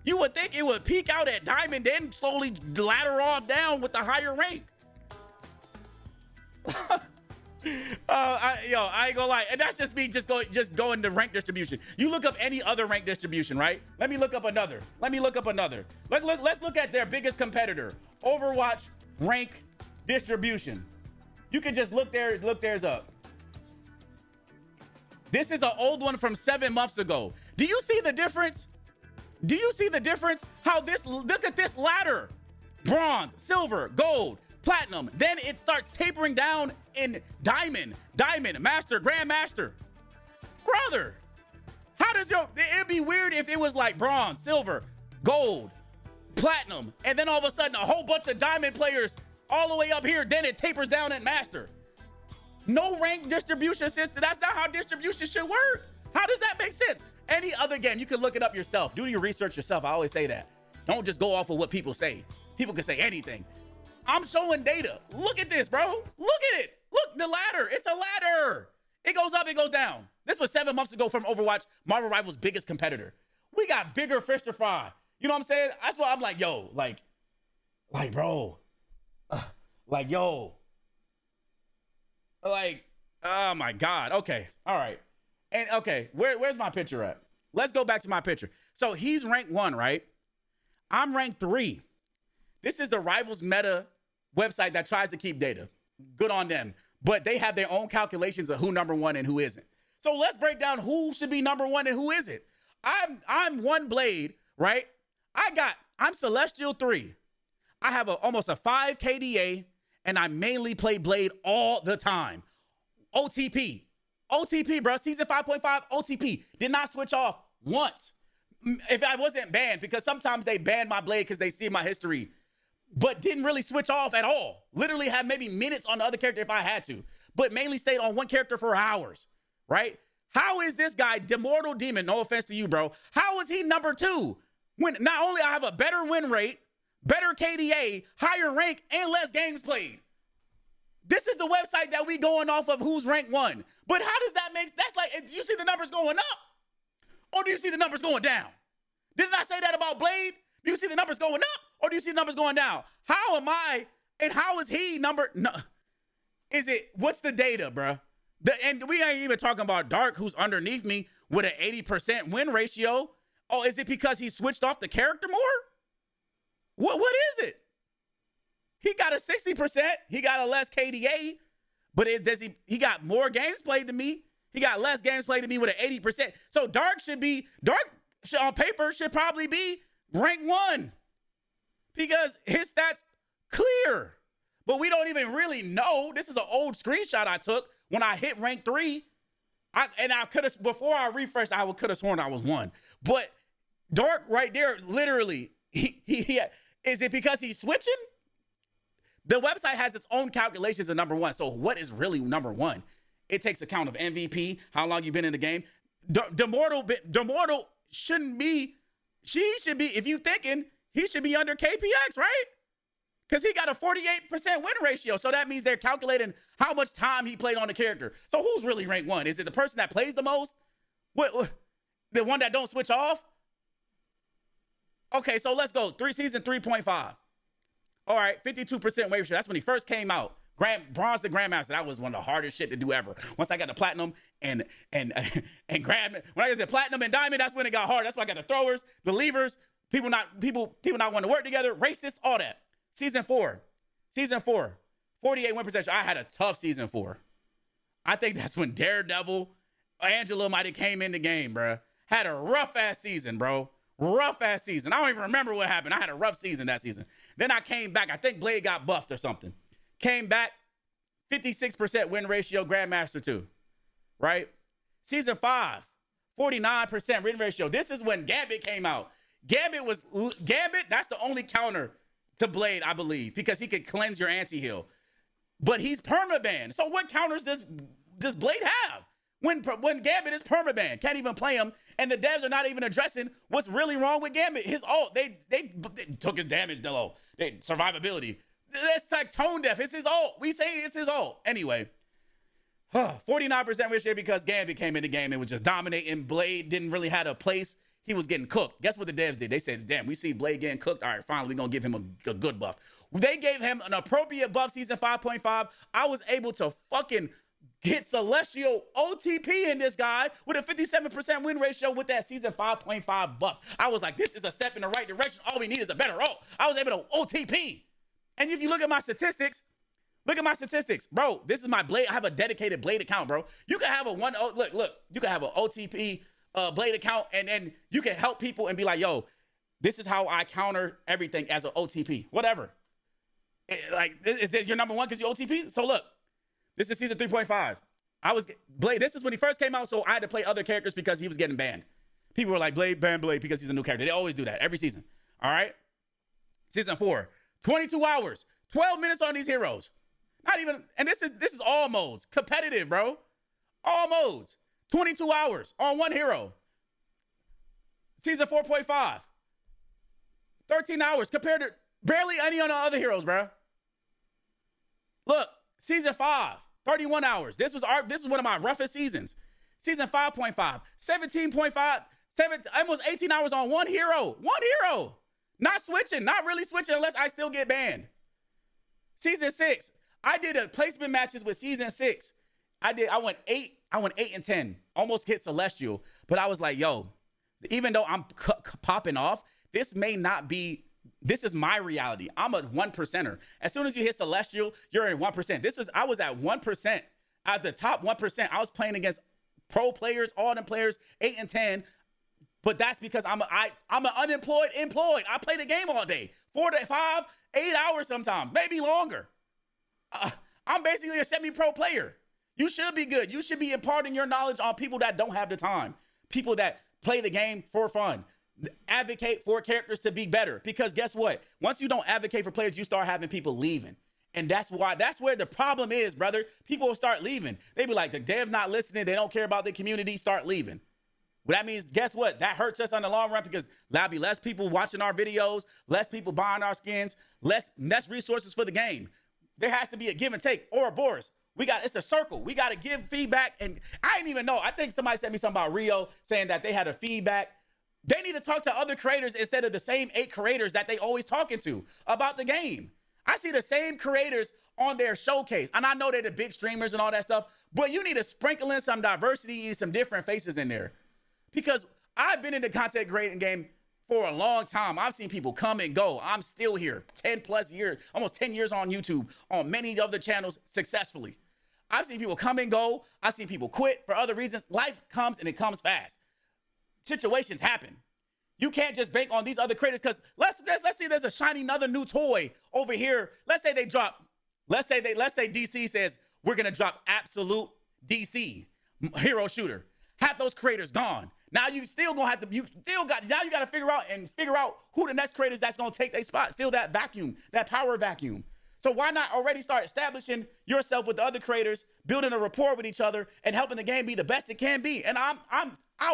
You would think it would peak out at Diamond, then slowly ladder off down with the higher rank. I ain't gonna lie. And that's just me just going to rank distribution. You look up any other rank distribution, right? Let me look up another. Let's look at their biggest competitor, Overwatch rank distribution. You can just look theirs up. This is an old one from 7 months ago. Do you see the difference? How this, look at this ladder. Bronze, silver, gold, platinum. Then it starts tapering down in diamond, master, grandmaster. Brother, how does it'd be weird if it was like bronze, silver, gold, platinum, and then all of a sudden a whole bunch of diamond players all the way up here, then it tapers down at master. No rank distribution system. That's not how distribution should work. How does that make sense? Any other game, you can look it up yourself. Do your research yourself. I always say that. Don't just go off of what people say. People can say anything. I'm showing data. Look at this, bro. Look at it. Look, the ladder. It's a ladder. It goes up, it goes down. This was 7 months ago from Overwatch, Marvel Rivals' biggest competitor. We got bigger fish to fry. You know what I'm saying? That's why I'm like, yo, like, bro, yo, like, oh my God. Okay. All right. And okay, where's my picture at? Let's go back to my picture. So he's ranked 1, right? I'm ranked 3. This is the Rivals Meta website that tries to keep data. Good on them. But they have their own calculations of who number 1 and who isn't. So let's break down who should be number 1 and who isn't. I'm 1 Blade, right? I'm Celestial 3. I have almost a 5 KDA, and I mainly play Blade all the time. OTP, bro. Season 5.5, OTP. Did not switch off once. If I wasn't banned, because sometimes they ban my Blade because they see my history, but didn't really switch off at all. Literally had maybe minutes on the other character if I had to, but mainly stayed on one character for hours, right? How is this guy, Demortal Demon, no offense to you, bro, how is he number 2? When not only I have a better win rate, better KDA, higher rank, and less games played. This is the website that we going off of who's ranked 1. But how does that make, that's like, do you see the numbers going up? Or do you see the numbers going down? Didn't I say that about Blade? Do you see the numbers going up? Or do you see the numbers going down? How am I, and how is he number, no, what's the data, bruh? And we ain't even talking about Dark, who's underneath me with an 80% win ratio. Oh, is it because he switched off the character more? What is it? He got a 60%. He got a less KDA, but he got more games played than me. He got less games played than me with an 80%. So Dark on paper should probably be rank 1 because his stats clear. But we don't even really know. This is an old screenshot I took when I hit rank 3. I could have, before I refreshed, I could have sworn I was 1. But Dark right there, literally, is it because he's switching? The website has its own calculations of number 1. So what is really number 1? It takes account of MVP, how long you've been in the game. Demortal shouldn't be, she should be, if you thinking, he should be under KPX, right? Because he got a 48% win ratio. So that means they're calculating how much time he played on the character. So who's really ranked 1? Is it the person that plays the most? The one that don't switch off? Okay, so let's go. Season 3.5. All right, 52% win ratio. That's when he first came out. Bronze to Grandmaster. That was one of the hardest shit to do ever. Once I got the platinum and when I got the platinum and diamond, that's when it got hard. That's why I got the throwers, the levers, people not wanting to work together, racists, all that. Season 4, 48 win percentage. I had a tough season 4. I think that's when Daredevil, Angela might have came in the game, bro. Had a rough ass season, bro. Rough ass season. I don't even remember what happened. I had a rough season that season. Then I came back. I think Blade got buffed or something. Came back, 56% win ratio, Grandmaster 2, right? Season 5, 49% win ratio. This is when Gambit came out. Gambit, that's the only counter to Blade, I believe, because he could cleanse your anti-heal. But he's permaban. So what counters does Blade have? When Gambit is permaban, can't even play him, and the devs are not even addressing what's really wrong with Gambit. His ult, they took his damage low. Survivability. That's like tone deaf. It's his ult. We say it's his ult. Anyway, 49% win share because Gambit came in the game and was just dominating. Blade didn't really have a place. He was getting cooked. Guess what the devs did? They said, damn, we see Blade getting cooked. All right, finally, we're going to give him a good buff. They gave him an appropriate buff season 5.5. I was able to fucking get Celestial OTP in this guy with a 57% win ratio with that season 5.5 buff. I was like, this is a step in the right direction. All we need is a better ult. I was able to OTP. And if you look at my statistics, bro, this is my Blade. I have a dedicated Blade account, bro. You can have look, you can have an OTP Blade account, and then you can help people and be like, yo, this is how I counter everything as an OTP, whatever. Is this your number 1 because you OTP? So look, this is season 3.5. Blade, this is when he first came out, so I had to play other characters because he was getting banned. People were like, Blade, ban Blade because he's a new character. They always do that every season, all right? Season 4, 22 hours, 12 minutes on these heroes. Not even, and this is all modes. Competitive, bro. All modes. 22 hours on one hero. Season 4.5. 13 hours compared to barely any on the other heroes, bro. Look, season 5, 31 hours. This is one of my roughest seasons. Season 5.5, 17.5, almost 18 hours on one hero. One hero. Not switching, not really switching unless I still get banned. Season 6, I did a placement matches with season 6. I went 8 and 10, almost hit Celestial, but I was like, yo, even though I'm popping off, this is my reality. I'm a 1%er. As soon as you hit Celestial, you're in 1%. I was at 1%, at the top 1%. I was playing against pro players, all them players, 8 and 10. But that's because I'm an unemployed employed. I play the game all day, 4 to 5, 8 hours sometimes, maybe longer. I'm basically a semi-pro player. You should be good. You should be imparting your knowledge on people that don't have the time, people that play the game for fun. Advocate for characters to be better, because guess what? Once you don't advocate for players, you start having people leaving. And that's where the problem is, brother. People will start leaving. They be like, the dev's not listening. They don't care about the community. Start leaving. Well, that means, guess what? That hurts us on the long run, because there'll be less people watching our videos, less people buying our skins, less resources for the game. there has to be a give and take. Ouroboros, it's a circle. We got to give feedback. And I didn't even know. I think somebody sent me something about Rio saying that they had a feedback. They need to talk to other creators instead of the same 8 creators that they always talking to about the game. I see the same creators on their showcase. And I know they're the big streamers and all that stuff, but you need to sprinkle in some diversity and some different faces in there. Because I've been in the content creating game for a long time. I've seen people come and go. I'm still here 10 plus years, almost 10 years on YouTube, on many other channels successfully. I've seen people come and go. I've seen people quit for other reasons. Life comes and it comes fast. Situations happen. You can't just bank on these other creators because let's see there's a shiny another new toy over here. Let's say they drop, let's say DC says we're gonna drop absolute DC hero shooter. Half those creators gone. Now you still gonna have to, now you gotta figure out who the next creators that's gonna take their spot, fill that vacuum, that power vacuum. So why not already start establishing yourself with the other creators, building a rapport with each other, and helping the game be the best it can be? And I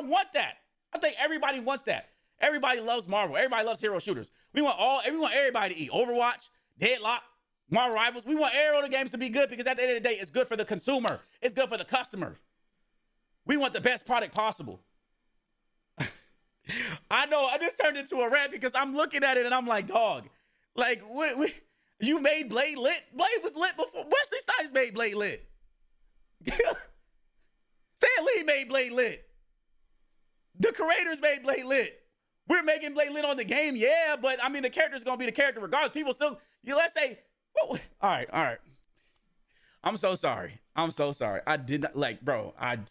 want that. I think everybody wants that. Everybody loves Marvel. Everybody loves hero shooters. We want everybody to eat. Overwatch, Deadlock, Marvel Rivals. We want all the games to be good because at the end of the day, it's good for the consumer. It's good for the customer. We want the best product possible. I know, I just turned into a rant because I'm looking at it and I'm like, dog, like, you made Blade lit? Blade was lit before. Wesley Snipes made Blade lit. Stan Lee made Blade lit. The creators made Blade lit. We're making Blade lit on the game, yeah, but I mean, the character's gonna be the character regardless. People still, let's say, all right. I'm so sorry. I did not, like, bro, I'm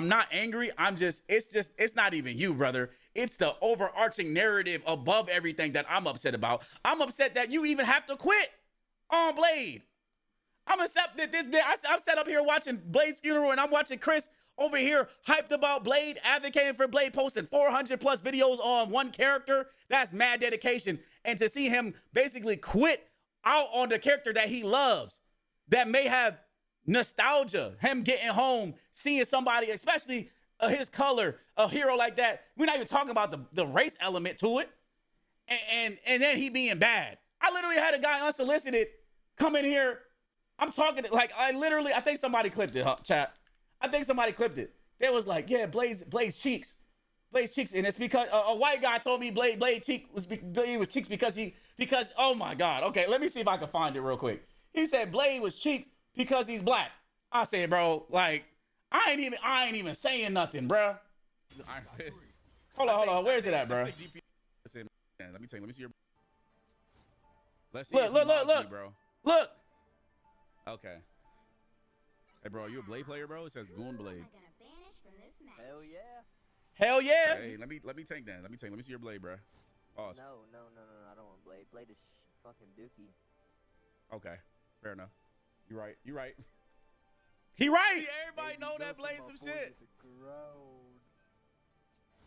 not angry. It's not even you, brother. It's the overarching narrative above everything that I'm upset about. I'm upset that you even have to quit on Blade. I'm upset that I'm set up here watching Blade's funeral and I'm watching Chris over here hyped about Blade, advocating for Blade, posting 400 plus videos on one character. That's mad dedication. And to see him basically quit out on the character that he loves, that may have nostalgia, him getting home, seeing somebody, especially his color, a hero like that. We're not even talking about the race element to it. And then he being bad. I literally had a guy unsolicited come in here. I'm talking, like, I think somebody clipped it, chat. I think somebody clipped it. They was like, yeah, Blade's cheeks. Blade's cheeks. And it's because a white guy told me Blade cheek was cheeks because, oh my God. Okay, let me see if I can find it real quick. He said Blade was cheeks because he's black. I said, bro, like, I ain't even saying nothing, bro. Hold on. Where is it at, bro? Let me see your. Let's see. Look, bro. Look. Okay. Hey, bro, are you a Blade player, bro? It says Goon Blade. Hell yeah. Hell yeah. Hey, let me take that. Let me see your Blade, bro. Pause. No. I don't want Blade. Blade is fucking dookie. Okay. Fair enough. You're right. He right. See, everybody know that Blade some shit.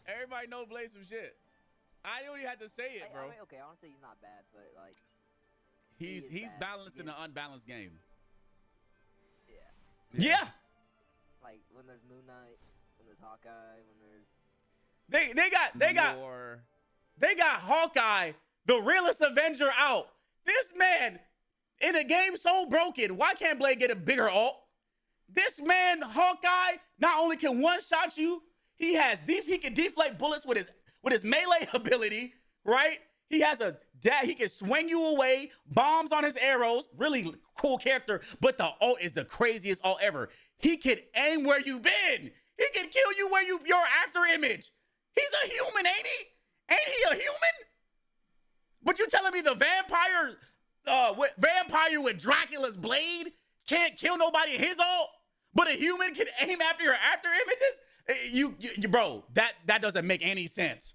Everybody know Blade some shit. I don't even have to say it, bro. I mean, okay, honestly, he's not bad, but like. He's balanced in an unbalanced game. Yeah. Like when there's Moon Knight, when there's Hawkeye, when there's they got Hawkeye, the realest Avenger out. This man in a game so broken. Why can't Blade get a bigger ult? This man Hawkeye not only can one shot you, he can deflate bullets with his melee ability, right? He can swing you away, bombs on his arrows, really cool character, but the ult is the craziest ult ever. He can aim where you been. He can kill you where your after image. He's a human, ain't he? Ain't he a human? But you telling me the vampire with Dracula's blade can't kill nobody in his ult, but a human can aim after your after images? You bro, that doesn't make any sense.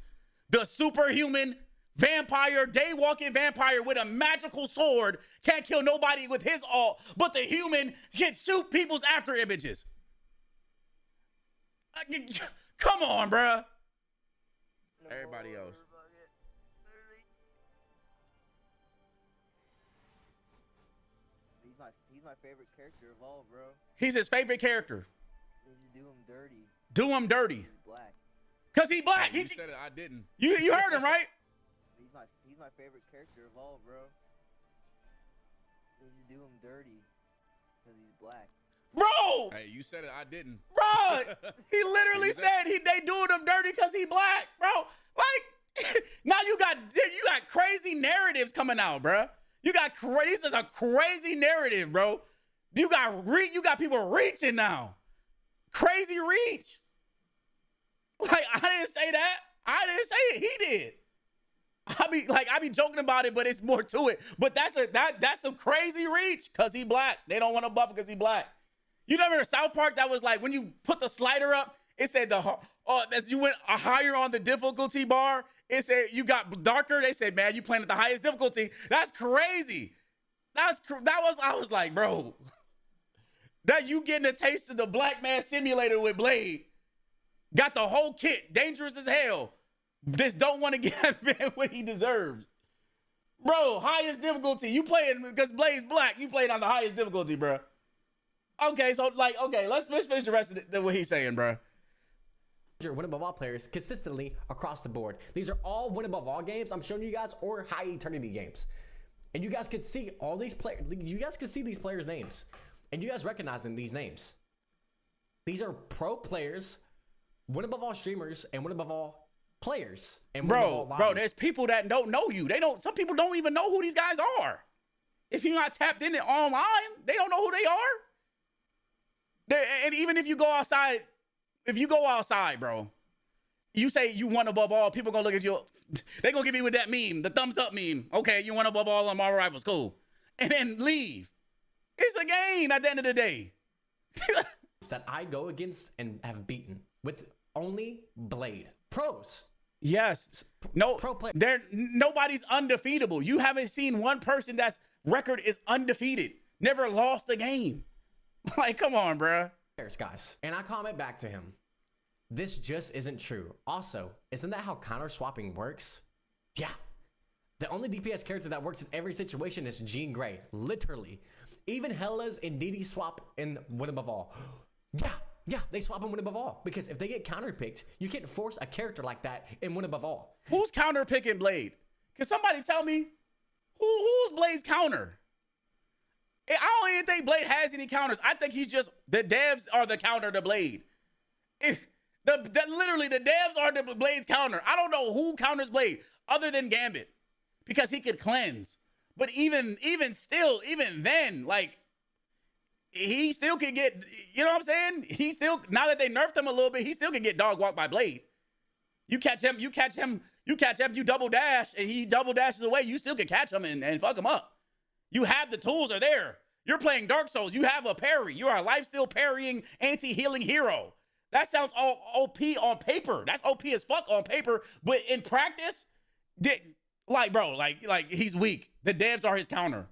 The superhuman vampire, day-walking vampire with a magical sword can't kill nobody with his ult, but the human can shoot people's after images. Come on, bruh. Everybody else. He's my favorite character of all, bro. He's his favorite character. Do him dirty. Do him dirty. He's black. Cause he black. You said it. I didn't. You heard him, right? He's my favorite character of all, bro. do him dirty because he's black. Bro! Hey, you said it. I didn't. Bro! He literally said they doing him dirty because he black, bro. Like, now you got crazy narratives coming out, bro. This is a crazy narrative, bro. You got people reaching now. Crazy reach. Like, I didn't say that. I didn't say it. He did. I be joking about it, but it's more to it. But that's some crazy reach because he black. They don't want to buff because he black. You remember South Park that was like when you put the slider up, it said as you went higher on the difficulty bar, it said you got darker. They said, man, you playing at the highest difficulty. That's crazy. I was like, bro, that you getting a taste of the Black Man Simulator with Blade. Got the whole kit, dangerous as hell. Just don't want to give man what he deserves. Bro, highest difficulty. You playing because Blade's black. You playing on the highest difficulty, bro. Okay, so let's finish the rest of what he's saying, bro. Win above all players consistently across the board. These are all win above all games I'm showing you guys, or high eternity games. And you guys can see all these players. You guys can see these players' names. And you guys recognizing these names. These are pro players, win above all streamers, and win above all players. And win above all bro, there's people that don't know you. Some people don't even know who these guys are. If you're not tapped in it online, they don't know who they are. And even if you go outside, bro, you say you won above all, people gonna look at you. They gonna give you with that meme, the thumbs up meme. Okay, you won above all on Marvel Rivals, cool. And then leave. It's a game at the end of the day. that I go against and have beaten with only Blade. Pros. Yes. No, pro player. Nobody's undefeatable. You haven't seen one person that's record is undefeated. Never lost a game. Like, come on, bruh. Guys. And I comment back to him. This just isn't true. Also, isn't that how counter swapping works? Yeah. The only DPS character that works in every situation is Jean Grey. Literally. Even Hella's and DD swap in Win Above All. Yeah, they swap in Win Above All. Because if they get counterpicked, you can't force a character like that in Win Above All. Who's counterpicking Blade? Can somebody tell me who's Blade's counter? I don't even think Blade has any counters. I think he's just, the devs are the counter to Blade. Literally, the devs are the Blade's counter. I don't know who counters Blade other than Gambit because he could cleanse. But even then, like, he still could get, you know what I'm saying? He still, now that they nerfed him a little bit, he still can get dog walked by Blade. You catch him, you double dash, and he double dashes away, you still can catch him and fuck him up. You have the tools are there. You're playing Dark Souls. You have a parry. You are a lifesteal parrying anti-healing hero. That sounds all OP on paper. That's OP as fuck on paper. But in practice, he's weak. The devs are his counter.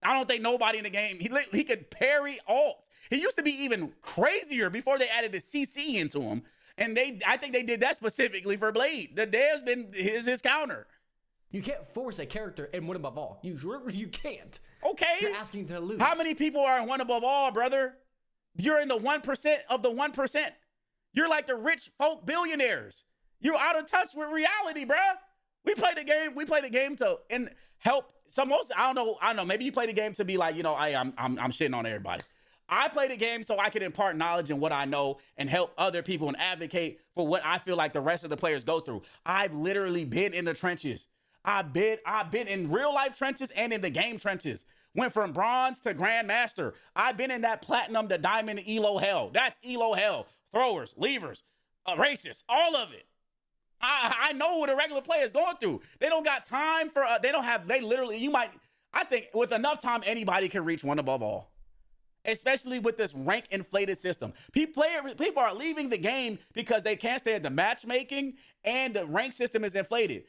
I don't think nobody in the game, he could parry ults. He used to be even crazier before they added the CC into him. And I think they did that specifically for Blade. The devs been his counter. You can't force a character in One Above All. You can't. Okay. You're asking to lose. How many people are in One Above All, brother? You're in the 1% of the 1%. You're like the rich folk billionaires. You're out of touch with reality, bruh. We play the game to help. I don't know. Maybe you play the game to be like, I'm shitting on everybody. I play the game so I can impart knowledge and what I know and help other people and advocate for what I feel like the rest of the players go through. I've literally been in the trenches. I've been in real life trenches and in the game trenches. Went from bronze to grandmaster. I've been in that platinum to diamond elo hell. That's elo hell. Throwers, levers, racists, all of it. I know what a regular player is going through. They don't got time for, I think with enough time, anybody can reach One Above All. Especially with this rank inflated system. People are leaving the game because they can't stay at the matchmaking and the rank system is inflated.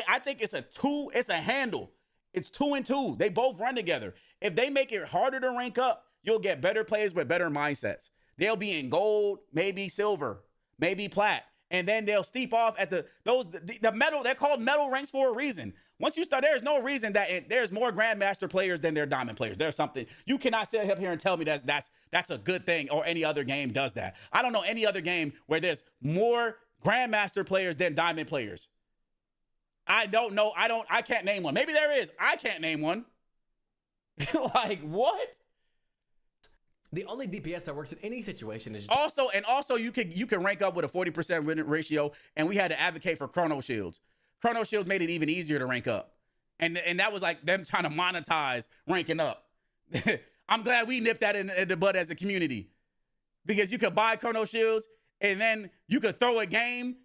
I think it's a handle. It's 2 and 2. They both run together. If they make it harder to rank up, you'll get better players with better mindsets. They'll be in gold, maybe silver, maybe plat. And then they'll steep off at the metal. They're called metal ranks for a reason. Once you start, there's no reason that there's more grandmaster players than there are diamond players. There's something you cannot sit up here and tell me that's a good thing or any other game does that. I don't know any other game where there's more grandmaster players than diamond players. I don't know. I can't name one. Maybe there is. I can't name one. Like what? The only DPS that works in any situation is also you can rank up with a 40% win ratio, and we had to advocate for chrono shields. Chrono shields made it even easier to rank up, and that was like them trying to monetize ranking up. I'm glad we nipped that in the bud as a community, because you could buy chrono shields and then you could throw a game.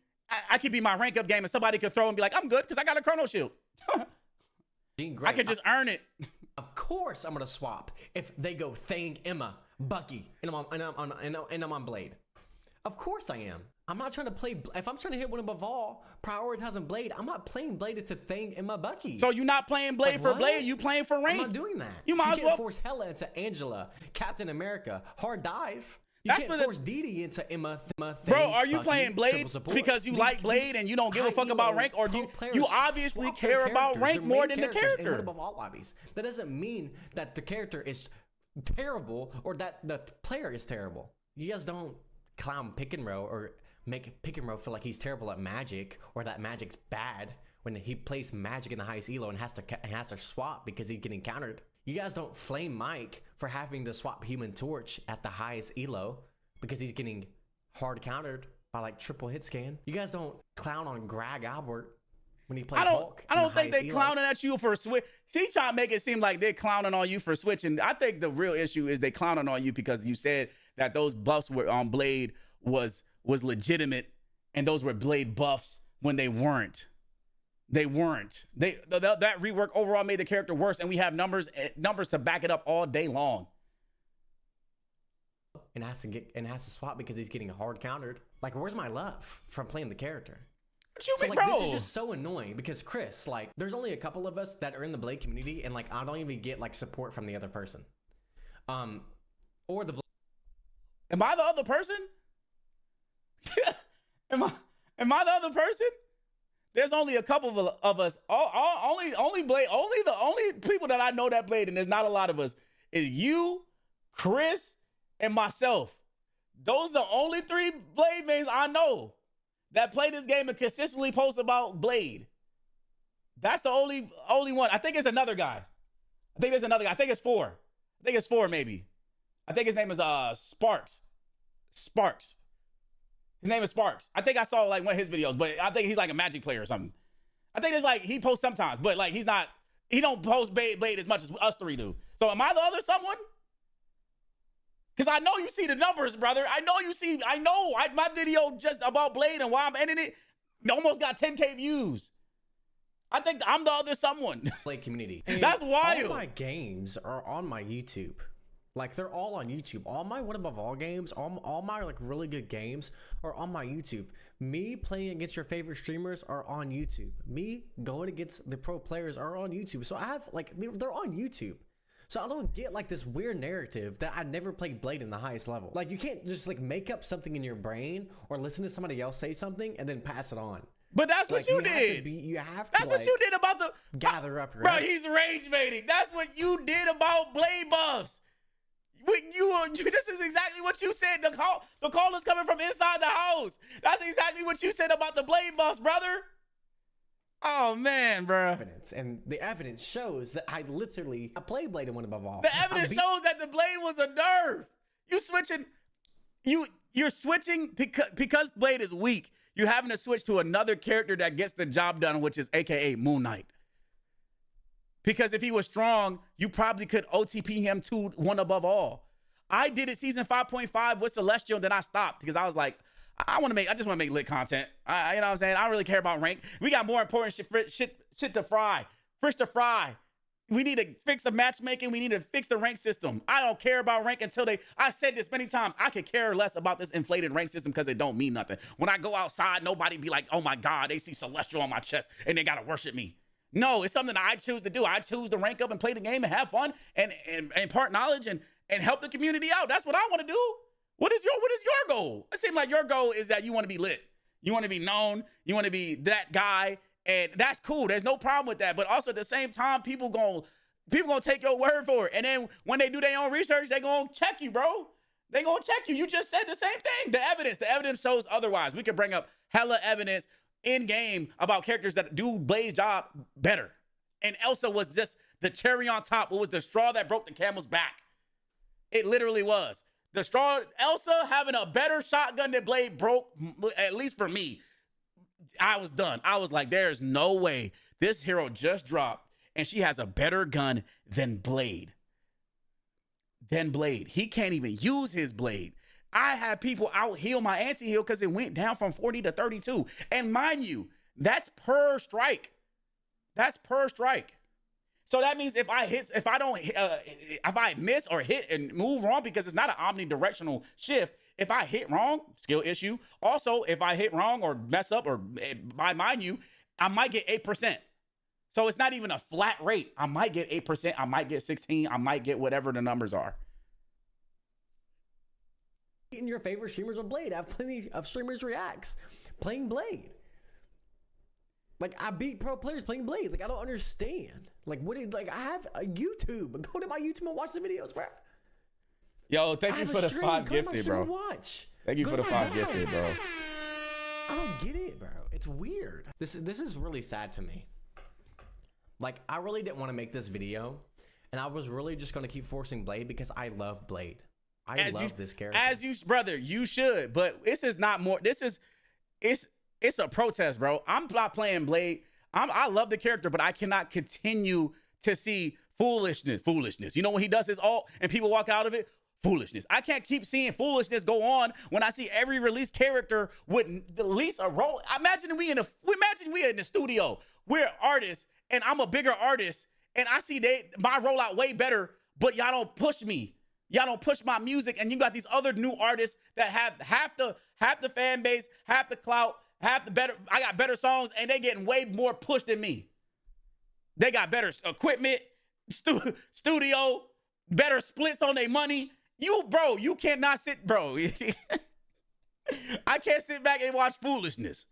I could be my rank up game and somebody could throw and be like, I'm good because I got a chrono shield. I could just earn it. Of course I'm gonna swap if they go Thang, Emma, Bucky, and I'm on Blade. Of course I am. I'm not trying to play. If I'm trying to hit one above all, prioritizing Blade, I'm not playing Blade into Thang, Emma, Bucky. So you're not playing Blade for Blade, you playing for rank. I'm not doing that. You might as well force Hela into Angela, Captain America, hard dive. You can't force Didi into Emma, Thang, bro, are you Bucky, playing Blade because you like Blade and you don't give a fuck about rank, or do you obviously care about rank more than the character? Above all lobbies. That doesn't mean that the character is terrible or that the player is terrible. You guys don't clown Pick and Row or make Pick and Row feel like he's terrible at Magic or that Magic's bad when he plays Magic in the highest elo and has to swap because he's getting countered. You guys don't flame Mike for having to swap Human Torch at the highest elo because he's getting hard countered by like triple hit scan. You guys don't clown on Greg Albert when he plays Hulk. I don't think they clowning at you for switch. He trying to make it seem like they're clowning on you for switching. I think the real issue is they clowning on you because you said that those buffs were on Blade was legitimate, and those were Blade buffs when they weren't. They weren't. That rework overall made the character worse, and we have numbers to back it up all day long. And has to swap because he's getting hard countered. Like, where's my love from playing the character? So like, this is just so annoying because Chris, like, there's only a couple of us that are in the Blade community, and like, I don't even get like support from the other person, or the. Am I the other person? Am I the other person? There's only a couple of us. Only Blade. The only people that I know that Blade, and there's not a lot of us, is you, Chris, and myself. Those are the only 3 Blade mains I know that play this game and consistently post about Blade. That's the only one. I think it's another guy. I think there's another guy. I think it's 4. I think it's 4 maybe. I think his name is Sparks. His name is Sparks. I think I saw like one of his videos, but I think he's like a Magic player or something. I think it's like he posts sometimes, but like he don't post Blade as much as us 3 do. So am I the other someone? Because I know you see the numbers, brother. I know my video just about Blade and why I'm ending it almost got 10K views. I think I'm the other someone. Blade community. That's wild. All my games are on my YouTube. Like, they're all on YouTube. All my What Above All games, all my like really good games are on my YouTube. Me playing against your favorite streamers are on YouTube. Me going against the pro players are on YouTube. So I have like, they're on YouTube. So I don't get like this weird narrative that I never played Blade in the highest level. Like, you can't just like make up something in your brain or listen to somebody else say something and then pass it on. But that's what you did. You have to. That's what you did about the gather up. Bro, he's rage baiting. That's what you did about Blade buffs. This is exactly what you said. The call is coming from inside the house. That's exactly what you said about the Blade buffs, brother. Oh man, bro. Evidence, and the evidence shows that I played Blade and One Above All. The evidence shows that the Blade was a nerf. You're switching because Blade is weak. You're having to switch to another character that gets the job done, which is AKA Moon Knight. Because if he was strong, you probably could OTP him to One Above All. I did it season 5.5 with Celestial, then I stopped because I was like, I just want to make lit content. You know what I'm saying? I don't really care about rank. We got more important shit to fry. Fish to fry. We need to fix the matchmaking. We need to fix the rank system. I don't care about rank until I said this many times. I could care less about this inflated rank system because it don't mean nothing. When I go outside, nobody be like, oh my God, they see Celestial on my chest and they got to worship me. No, it's something that I choose to do. I choose to rank up and play the game and have fun and impart knowledge and help the community out. That's what I want to do. What is your goal? It seems like your goal is that you want to be lit. You want to be known. You want to be that guy. And that's cool. There's no problem with that. But also at the same time, people gonna take your word for it. And then when they do their own research, they gonna check you, bro. They gonna check you. You just said the same thing. The evidence shows otherwise. We could bring up hella evidence in game about characters that do Blade's job better. And Elsa was just the cherry on top. It was the straw that broke the camel's back. It literally was. The straw, Elsa having a better shotgun than Blade broke, at least for me. I was done. I was like, there's no way this hero just dropped and she has a better gun than Blade. He can't even use his blade. I had people out heal my anti-heal because it went down from 40 to 32. And mind you, that's per strike. That's per strike. So that means if I miss or hit and move wrong, because it's not an omnidirectional shift, if I hit wrong, skill issue. Also, if I hit wrong or mess up, or mind you, I might get 8%. So it's not even a flat rate. I might get 8%. I might get 16. I might get whatever the numbers are. In your favorite streamers with Blade, I have plenty of streamers reacts playing Blade. Like, I beat pro players playing Blade. Like, I don't understand. Like, I have a YouTube. Go to my YouTube and watch the videos, bro. Yo, thank you for the 5 gifted, bro. Watch. Thank you for the 5 gifted, bro. I don't get it, bro. It's weird. This is really sad to me. Like, I really didn't want to make this video, and I was really just going to keep forcing Blade because I love Blade. I love this character. Brother, you should, but this is not more. It's a protest, bro. I'm not playing Blade. I love the character, but I cannot continue to see foolishness. You know, when he does his ult and people walk out of it, foolishness. I can't keep seeing foolishness go on when I see every released character with at least a role. Imagine we in the studio. We're artists, and I'm a bigger artist, and I see my rollout way better, but y'all don't push me. Y'all don't push my music, and you got these other new artists that have half the fan base, half the clout, half the better. I got better songs, and they getting way more pushed than me. They got better equipment, studio, better splits on their money. You cannot sit, bro. I can't sit back and watch foolishness.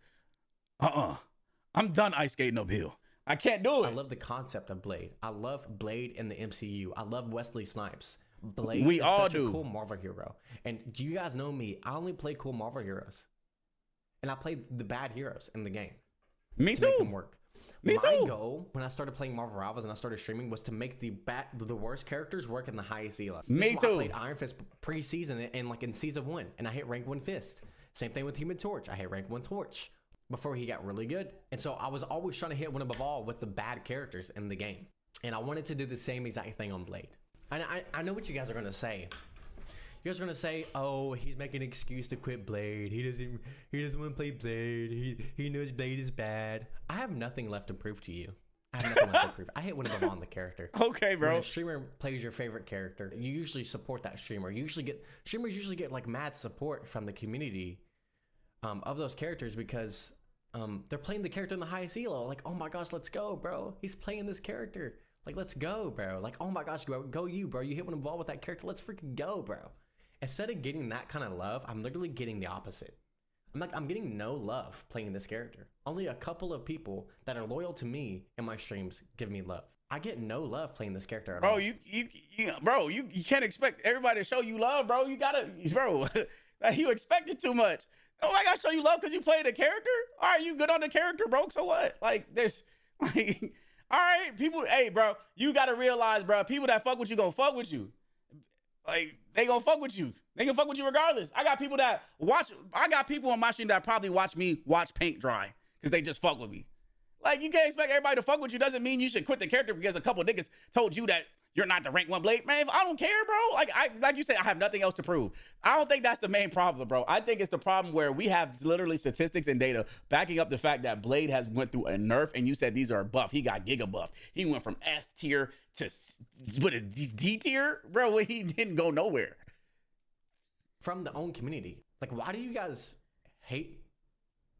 I'm done ice skating uphill. I can't do it. I love the concept of Blade. I love Blade in the MCU. I love Wesley Snipes. Blade is such a cool Marvel hero. And do you guys know me? I only play cool Marvel heroes. And I played the bad heroes in the game. Me too. Make them work. My goal when I started playing Marvel Rivals and I started streaming was to make the worst characters work in the highest elo. Me too. I played Iron Fist pre-season and like in season 1, and I hit rank 1 Fist. Same thing with Human Torch. I hit rank 1 Torch before he got really good. And so I was always trying to hit one above all with the bad characters in the game. And I wanted to do the same exact thing on Blade. I know what you guys are going to say. You guys are going to say, oh, he's making an excuse to quit Blade. He doesn't want to play Blade. He knows Blade is bad. I have nothing left to prove to you. I have nothing left to prove. I hit one above all on the character. Okay, bro. When a streamer plays your favorite character, you usually support that streamer. Streamers usually get like mad support from the community of those characters because they're playing the character in the highest elo. Like, oh my gosh, let's go, bro. He's playing this character. Like, let's go, bro. Like, oh my gosh, go you, bro. You hit one above with that character. Let's freaking go, bro. Instead of getting that kind of love, I'm literally getting the opposite. I'm getting no love playing this character. Only a couple of people that are loyal to me in my streams give me love. I get no love playing this character at all. Bro, you can't expect everybody to show you love, bro. You gotta, bro. You expected too much. Oh, I gotta show you love because you played a character. All right, you good on the character, bro. So what? Like this, like, all right, people. Hey, bro, you gotta realize, bro. People that fuck with you gonna fuck with you. Like, they gonna fuck with you. They gonna fuck with you regardless. I got people on my stream that probably watch me watch paint dry because they just fuck with me. Like, you can't expect everybody to fuck with you. Doesn't mean you should quit the character because a couple of niggas told you that you're not the rank 1 Blade. Man, I don't care, bro. Like you said, I have nothing else to prove. I don't think that's the main problem, bro. I think it's the problem where we have literally statistics and data backing up the fact that Blade has went through a nerf, and you said these are buff. He got giga buff. He went from F tier to D tier, bro. He didn't go nowhere. From the own community. Like, why do you guys hate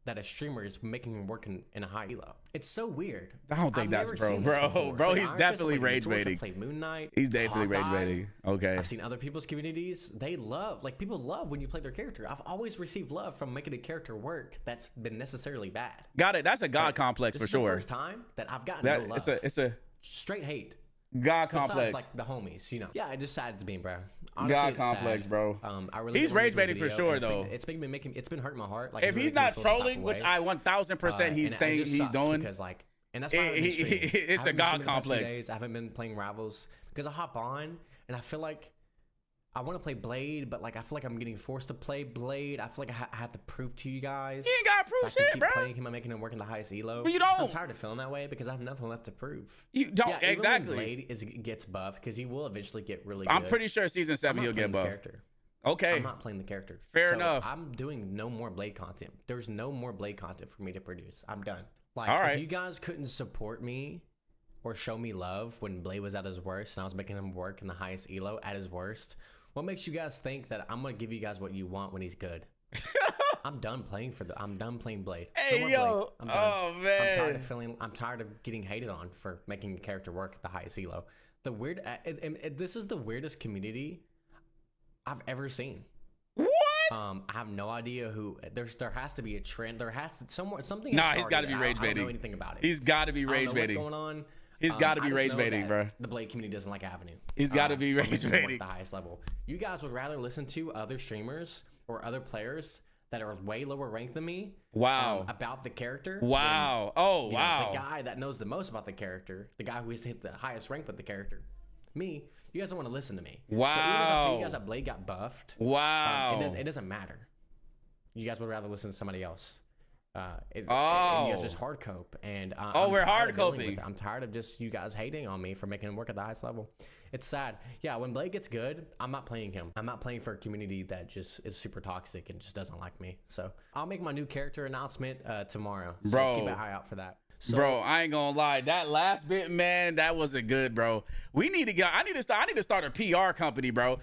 that a streamer is making him work in a high elo? It's so weird. I don't think that's bro. He's definitely rage baiting. Moon Knight. He's definitely rage baiting. Okay. I've seen other people's communities. People love when you play their character. I've always received love from making a character work that's been necessarily bad. Got it. That's a God complex for sure. This is the first time that I've gotten no love. It's a straight hate. God complex. Besides, like, the homies, you know. Yeah, it just saddens me, bro. Honestly, God complex, sad. bro. He's rage baiting for sure, though. It's been hurting my heart. Like, if he's not trolling, which I 1000% he's saying he's doing, because like And that's why I haven't been streaming. It's a god complex. I haven't been playing Rivals because I hop on and I feel like I want to play Blade, but like I feel like I'm getting forced to play Blade. I feel like I have to prove to you guys. You ain't gotta prove shit, bro. Playing him, I'm making him work in the highest elo. But you don't. I'm tired of feeling that way because I have nothing left to prove. You don't. Yeah, Exactly. Blade gets buffed because he will eventually get really good. I'm pretty sure season 7 he'll get buffed. Okay. I'm not playing the character. Fair enough. I'm doing no more Blade content. There's no more Blade content for me to produce. I'm done. Like, all right. If you guys couldn't support me or show me love when Blade was at his worst and I was making him work in the highest elo at his worst, what makes you guys think that I'm gonna give you guys what you want when he's good? I'm done playing Blade. Hey yo, Blade. oh man, I'm tired of getting hated on for making a character work at the highest elo. This is the weirdest community I've ever seen. What? I have no idea who. There has to be a trend. There has to something. Nah, he's got to be rage baiting. I don't know anything about it. He's got to be rage baiting. What's going on? He's got to be rage baiting, bro. The Blade community doesn't like Avenue. He's got to be rage baiting at the highest level. You guys would rather listen to other streamers or other players that are way lower ranked than me. Wow. About the character. Wow. Wow. The guy that knows the most about the character. The guy who has hit the highest rank with the character. Me. You guys don't want to listen to me. Wow. So even if I tell you guys that Blade got buffed. Wow. It doesn't matter. You guys would rather listen to somebody else. You guys just hard cope, and we're hard coping. I'm tired of just you guys hating on me for making him work at the highest level. It's sad. Yeah, when Blade gets good, I'm not playing him. I'm not playing for a community that just is super toxic and just doesn't like me. So I'll make my new character announcement tomorrow. So bro, keep an eye out for that. So, bro, I ain't gonna lie. That last bit, man, that wasn't good, bro. We need to go. I need to start a PR company, bro.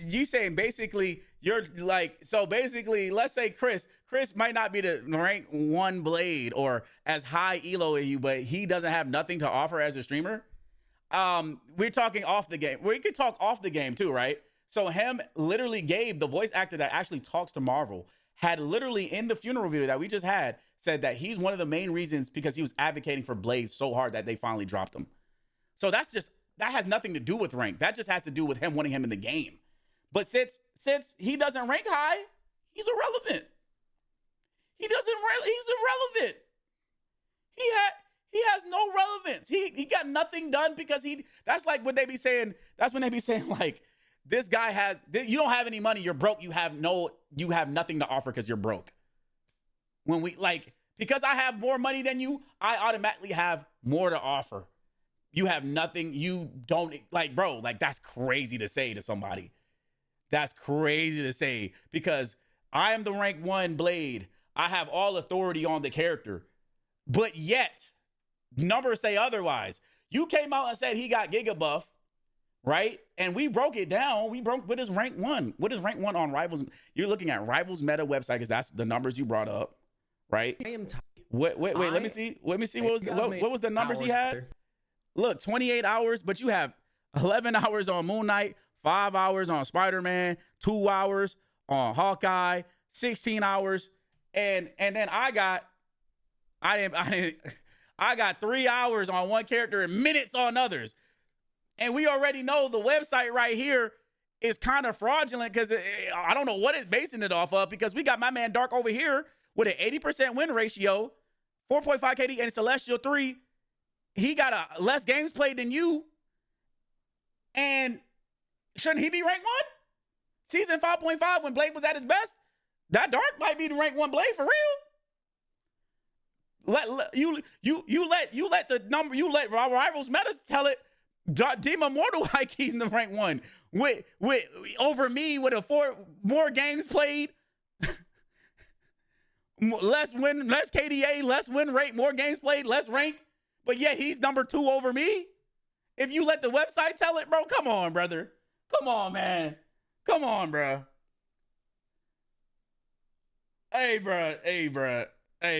You saying basically you're like, so basically, let's say Chris might not be the rank 1 Blade or as high elo as you, but he doesn't have nothing to offer as a streamer. We're talking off the game. We could talk off the game too, right? So him, literally Gabe, the voice actor that actually talks to Marvel, had literally in the funeral video that we just had said that he's one of the main reasons because he was advocating for Blade so hard that they finally dropped him. So that has nothing to do with rank. That just has to do with him wanting him in the game. But since he doesn't rank high, he's irrelevant. He's irrelevant. He has no relevance. He got nothing done because that's like what they be saying. That's when they be saying like, this guy you don't have any money, you're broke, you have nothing to offer because you're broke. When because I have more money than you, I automatically have more to offer. You have nothing, you don't bro, that's crazy to say to somebody. That's crazy to say because I am the rank 1 Blade. I have all authority on the character, but yet numbers say otherwise. You came out and said he got Giga buff, right? And we broke it down. We broke what is rank 1. What is rank 1 on Rivals? You're looking at Rivals meta website because that's the numbers you brought up, right? I am wait. Let me see. What was the numbers he had? Look, 28 hours, but you have 11 hours on Moon Knight, 5 hours on Spider-Man, 2 hours on Hawkeye, 16 hours, and then I got 3 hours on one character and minutes on others. And we already know the website right here is kind of fraudulent because I don't know what it's basing it off of because we got my man Dark over here with an 80% win ratio, 4.5 KD, and Celestial 3. He got a less games played than you. And shouldn't he be ranked 1? Season 5.5 when Blade was at his best? That Dark might be the ranked 1 Blade for real. You let Rivals Meta tell it. Demon Mortal like he's in the rank 1 with over me with more games played, less KDA, less win rate, more games played, less rank, but yet he's number 2 over me. If you let the website tell it, bro, come on, brother. Come on, man. Come on, bro. Hey,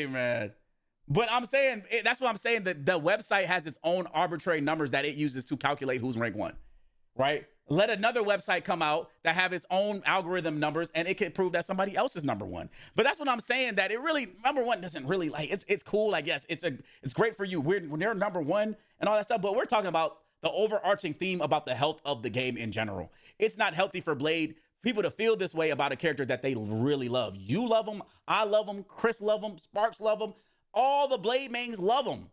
man. But I'm saying, that's what I'm saying, that the website has its own arbitrary numbers that it uses to calculate who's rank 1, right? Let another website come out that have its own algorithm numbers and it could prove that somebody else is number 1. But that's what I'm saying, that it really, number 1 doesn't really, it's cool, I guess. It's great for you when they're number 1 and all that stuff, but we're talking about the overarching theme about the health of the game in general. It's not healthy for Blade people to feel this way about a character that they really love. You love him, I love him, Chris love him, Sparks love him. All the Blade mains love him.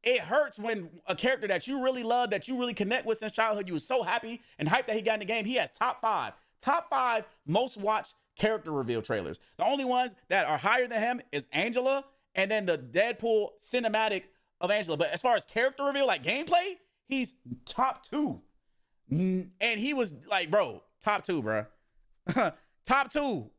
it hurts when a character that you really love, that you really connect with since childhood, you were so happy and hyped that he got in the game. He has top five most watched character reveal trailers. The only ones that are higher than him is Angela and then the Deadpool cinematic of Angela. But as far as character reveal, like gameplay, he's top 2. And he was like, bro, top 2, bro. Top 2.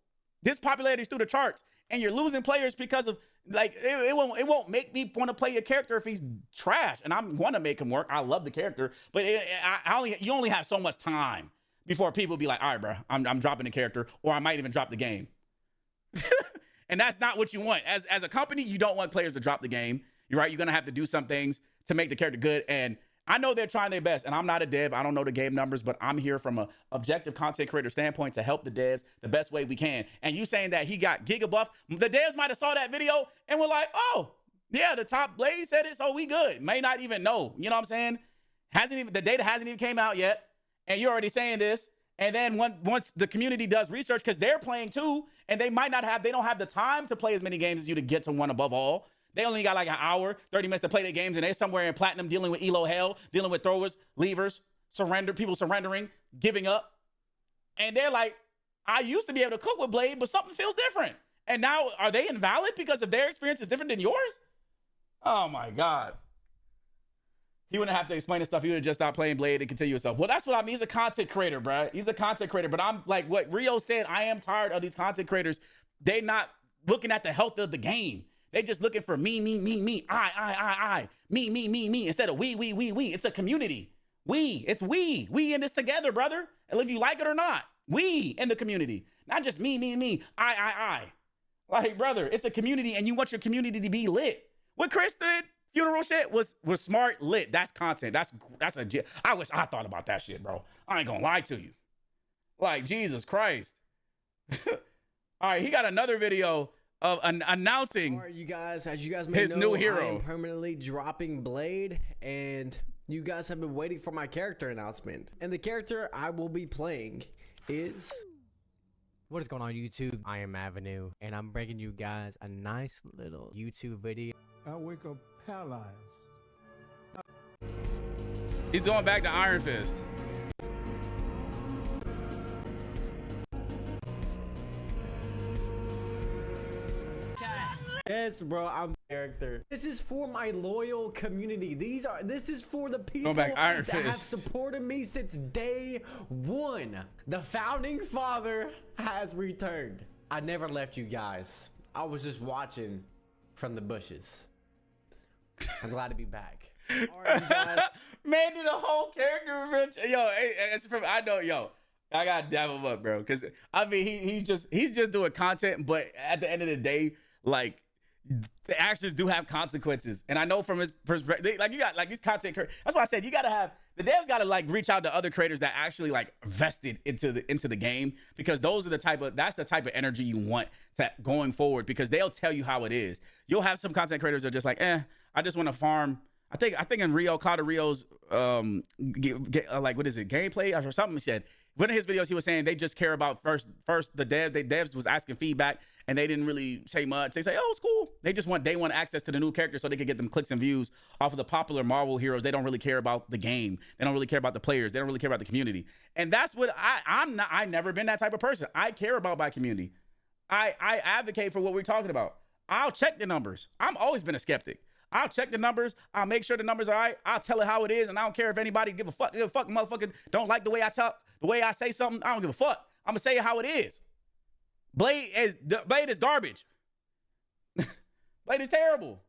This popularity's through the charts. And you're losing players because of, like, it won't make me want to play your character if he's trash. And I'm going to make him work. I love the character. But you only have so much time before people be like, all right, bro, I'm dropping the character, or I might even drop the game. And that's not what you want. As a company, you don't want players to drop the game. You're right. You're going to have to do some things to make the character good. And I know they're trying their best, and I'm not a dev. I don't know the game numbers, but I'm here from an objective content creator standpoint to help the devs the best way we can. And you saying that he got gigabuff, the devs might have saw that video and were like, oh, yeah, the top Blade said it, so we good. May not even know. You know what I'm saying? The data hasn't even came out yet, and you're already saying this. And then once the community does research, because they're playing too, and they don't have the time to play as many games as you to get to one above all. They only got like an hour, 30 minutes to play their games, and they're somewhere in platinum dealing with elo hell, dealing with throwers, leavers, people surrendering, giving up. And they're like, I used to be able to cook with Blade, but something feels different. And now, are they invalid because of their experience is different than yours? Oh my God. He wouldn't have to explain this stuff. He would have just stopped playing Blade and continue himself. Well, that's what I mean. He's a content creator, bro. He's a content creator. But I'm like what Rio said, I am tired of these content creators. They not looking at the health of the game. They just looking for me, I, me, instead of we. It's a community. It's we in this together, brother. And if you like it or not, we in the community, not just me, I. Like, brother, it's a community, and you want your community to be lit. What Chris did, funeral shit, was smart, lit. That's content. I wish I thought about that shit, bro. I ain't gonna lie to you. Like, Jesus Christ. All right, he got another video of announcing All right, you guys, as you guys may his know, new hero. I am permanently dropping Blade, and you guys have been waiting for my character announcement. And the character I will be playing is... What is going on, YouTube? I am Avenue, and I'm bringing you guys a nice little YouTube video. I wake up paralyzed. He's going back to Iron Fist. Yes, bro, I'm character. This is for my loyal community. This is for the people back, Iron that have Fist. supported me since day one. The founding father has returned. I never left you guys. I was just watching from the bushes. I'm glad to be back. All right, you guys. Man did a whole character revenge. Yo, I know, yo. I gotta dab him up, bro. Cause I mean, he's just doing content, but at the end of the day, like, the actions do have consequences. And I know from his perspective, like, you got like these content creators. That's why I said the devs gotta like reach out to other creators that actually like vested into the game, because that's the type of energy you want to going forward, because they'll tell you how it is. You'll have some content creators that are just like, I just want to farm. I think in Rio, Carter Rio's like, what is it, gameplay or something, he said. One of his videos, he was saying they just care about first the devs was asking feedback, and they didn't really say much. They say, oh, it's cool. They just want day one access to the new characters so they could get them clicks and views off of the popular Marvel heroes. They don't really care about the game. They don't really care about the players. They don't really care about the community. And that's what I've never been that type of person. I care about my community. I advocate for what we're talking about. I'll check the numbers. I've always been a skeptic. I'll check the numbers. I'll make sure the numbers are all right. I'll tell it how it is, and I don't care if anybody give a fuck, motherfucker don't like the way I talk, the way I say something. I don't give a fuck. I'm gonna say it how it is. Blade is garbage. Blade is terrible.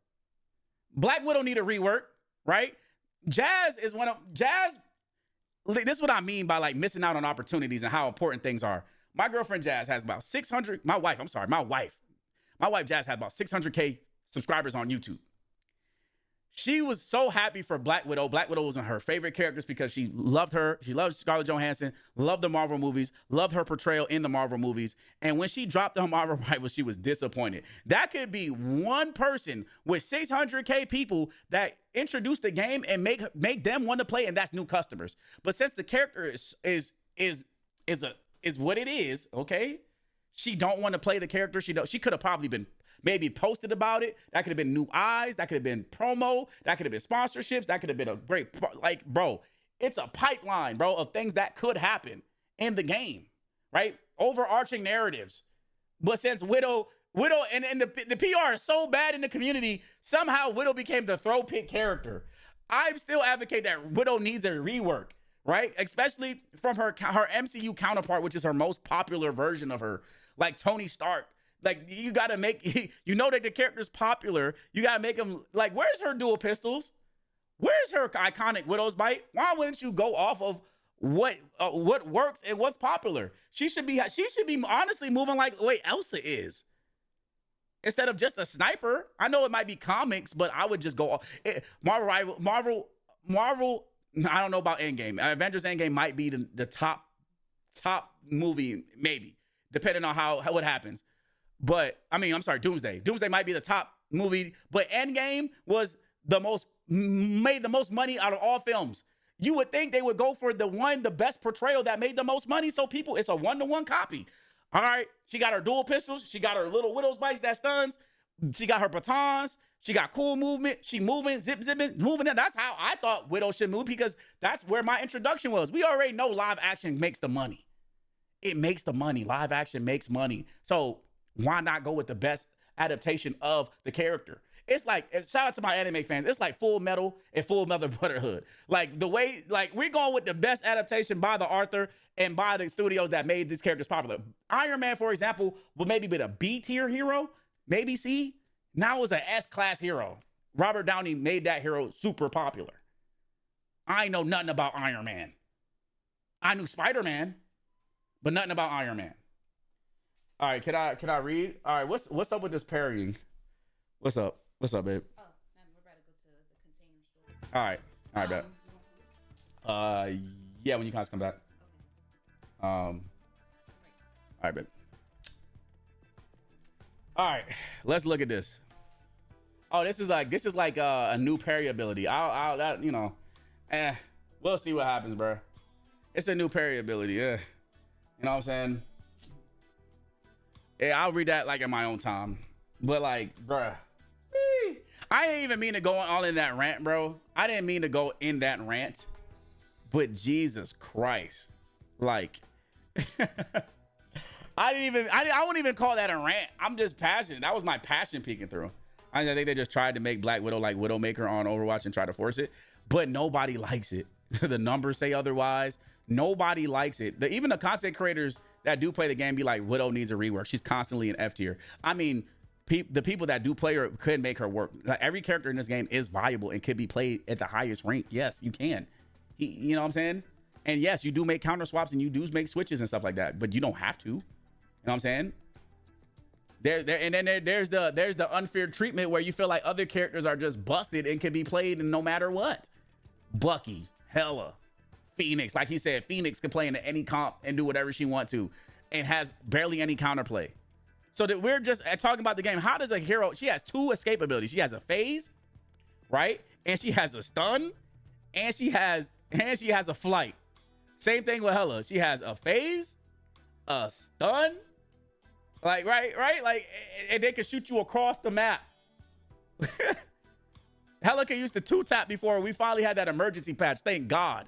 Black Widow need a rework, right? Jazz. This is what I mean by like missing out on opportunities and how important things are. My girlfriend Jazz has about 600. My wife Jazz has about 600K subscribers on YouTube. She was so happy for Black Widow. Black Widow was one of her favorite characters because she loved her. She loved Scarlett Johansson, loved the Marvel movies, loved her portrayal in the Marvel movies. And when she dropped her Marvel rival, she was disappointed. That could be one person with 600K people that introduce the game and make them want to play, and that's new customers. But since the character is what it is, okay? she don't want to play the character. She could have probably been maybe posted about it. That could have been new eyes. That could have been promo. That could have been sponsorships. That could have been a great, like, bro, it's a pipeline, bro, of things that could happen in the game, right? Overarching narratives. But since Widow, and the PR is so bad in the community, somehow Widow became the throw pick character. I still advocate that Widow needs a rework, right? Especially from her MCU counterpart, which is her most popular version of her, like Tony Stark. Like, you got to make, you know that the character's popular. You got to make him, like, where's her dual pistols? Where's her iconic Widow's Bite? Why wouldn't you go off of what works and what's popular? She should be honestly moving like the way Elsa is. Instead of just a sniper. I know it might be comics, but I would just go Marvel, I don't know about Endgame. Avengers Endgame might be the top movie, maybe, depending on what happens. But I mean, I'm sorry, Doomsday. Doomsday might be the top movie, but Endgame was made the most money out of all films. You would think they would go for the best portrayal that made the most money. So people, it's a 1-to-1 copy. All right, she got her dual pistols. She got her little Widow's Bites that stuns. She got her batons. She got cool movement. She moving, zipping, moving. That's how I thought Widow should move, because that's where my introduction was. We already know live action makes the money. It makes the money. Live action makes money. So why not go with the best adaptation of the character? It's like, shout out to my anime fans, it's like Full Metal and Full Metal Brotherhood. Like, the way, like, we're going with the best adaptation by the author and by the studios that made these characters popular. Iron Man, for example, would maybe be a B tier hero, maybe C. Now it's an S-class hero. Robert Downey made that hero super popular. I know nothing about Iron Man. I knew Spider-Man, but nothing about Iron Man. All right, can I read? All right, what's up with this parrying? What's up? What's up, babe? Oh, man, we're about to go to the container store. All right, bet. Yeah, when you guys come back. Okay. All right, babe. All right, let's look at this. Oh, this is like a new parry ability. That, you know, we'll see what happens, bro. It's a new parry ability, yeah. You know what I'm saying? Yeah, I'll read that like in my own time. But like, bruh, I didn't even mean to go all in that rant, bro. I didn't mean to go in that rant. But Jesus Christ, like, I wouldn't even call that a rant. I'm just passionate. That was my passion peeking through. I think they just tried to make Black Widow like Widowmaker on Overwatch and try to force it, but nobody likes it. The numbers say otherwise. Nobody likes it. Even the content creators that do play the game be like, Widow needs a rework. She's constantly in F tier. I mean, the people that do play her could make her work. Like, every character in this game is viable and could be played at the highest rank. Yes, you can. You know what I'm saying? And yes, you do make counter swaps and you do make switches and stuff like that, but you don't have to. You know what I'm saying? And then there's the unfair treatment where you feel like other characters are just busted and can be played no matter what. Bucky, Hela, Phoenix, like he said, Phoenix can play into any comp and do whatever she wants to, and has barely any counterplay. So that we're just talking about the game. How does a hero? She has 2 escape abilities. She has a phase, right? And she has a stun, and she has a flight. Same thing with Hela. She has a phase, a stun, like right, like, and they can shoot you across the map. Hela can use the 2-tap before we finally had that emergency patch. Thank God.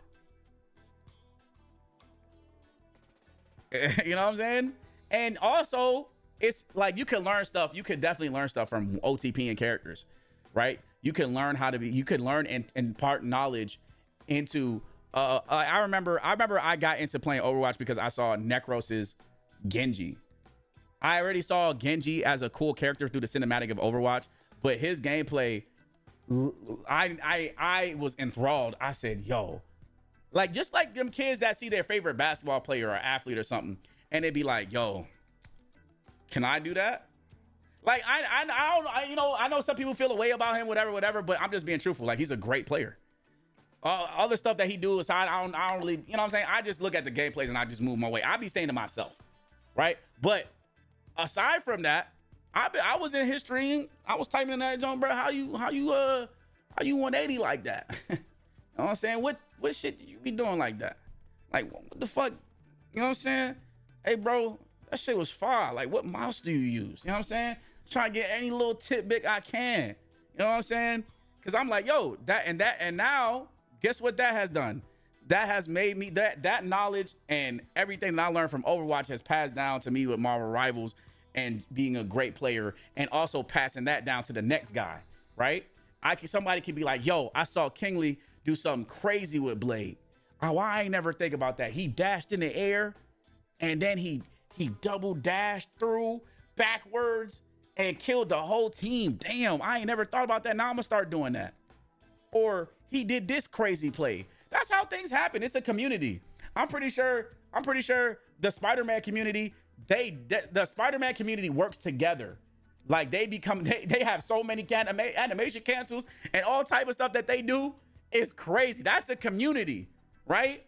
You know what I'm saying? And also, it's like you can learn stuff. You can definitely learn stuff from OTP and characters, right? You can learn how to be. You can learn and impart knowledge into. I remember I got into playing Overwatch because I saw Necros's Genji. I already saw Genji as a cool character through the cinematic of Overwatch, but his gameplay, I was enthralled. I said, yo, like, just like them kids that see their favorite basketball player or athlete or something, and they'd be like, yo, can I do that? Like, I know some people feel a way about him, whatever, but I'm just being truthful. Like, he's a great player. All the stuff that he do aside, I don't really, you know what I'm saying? I just look at the gameplays and I just move my way. I be staying to myself, right? But aside from that, I was in his stream. I was typing in that joint, bro. How you 180 like that? You know what I'm saying? What shit you be doing like that? Like, what the fuck? You know what I'm saying? Hey, bro, That shit was fire. Like, what mouse do you use? You know what I'm saying? Trying to get any little tidbit I can. You know what I'm saying? Because I'm like, yo, and now, guess what that has done? That has made me, that knowledge and everything that I learned from Overwatch has passed down to me with Marvel Rivals and being a great player, and also passing that down to the next guy, right? Somebody could be like, yo, I saw Kynglyy do something crazy with Blade. Oh, I ain't never think about that. He dashed in the air, and then he double dashed through backwards and killed the whole team. Damn, I ain't never thought about that. Now I'm gonna start doing that. Or he did this crazy play. That's how things happen. It's a community. I'm pretty sure the Spider-Man community, the Spider-Man community works together. Like they have so many animation cancels and all type of stuff that they do is crazy. That's a community, right?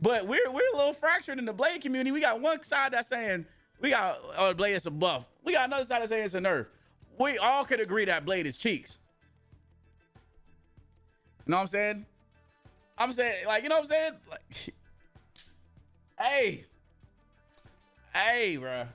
But we're a little fractured in the Blade community. We got one side that's saying we got Blade is a buff. We got another side that's saying it's a nerf. We all could agree that Blade is cheeks. You know what I'm saying? I'm saying, like, you know what I'm saying? Like, hey, bro.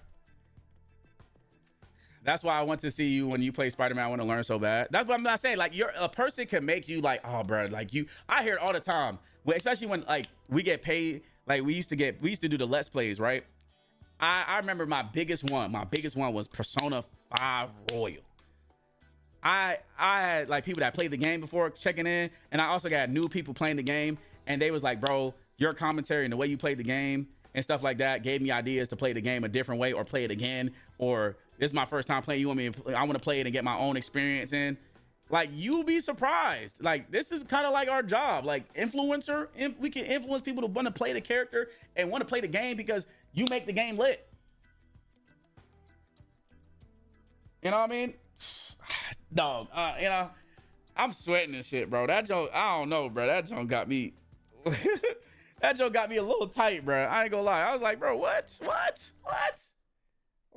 That's why I want to see you when you play Spider-Man. I want to learn so bad. That's what I'm not saying. Like, a person can make you like, oh, bro, like I hear it all the time. Especially when like we get paid. Like we used to do the Let's Plays, right? I remember my biggest one was Persona 5 Royal. I had like people that played the game before checking in, and I also got new people playing the game, and they was like, bro, your commentary and the way you played the game and stuff like that gave me ideas to play the game a different way or play it again, or this is my first time playing. I want to play it and get my own experience in. Like, you'll be surprised. Like, this is kind of like our job, like influencer. We can influence people to want to play the character and want to play the game because you make the game lit. You know what I mean? Dog, you know, I'm sweating and shit, bro. That joke, I don't know, bro. That joke got me. That joke got me a little tight, bro. I ain't gonna lie. I was like, bro, what?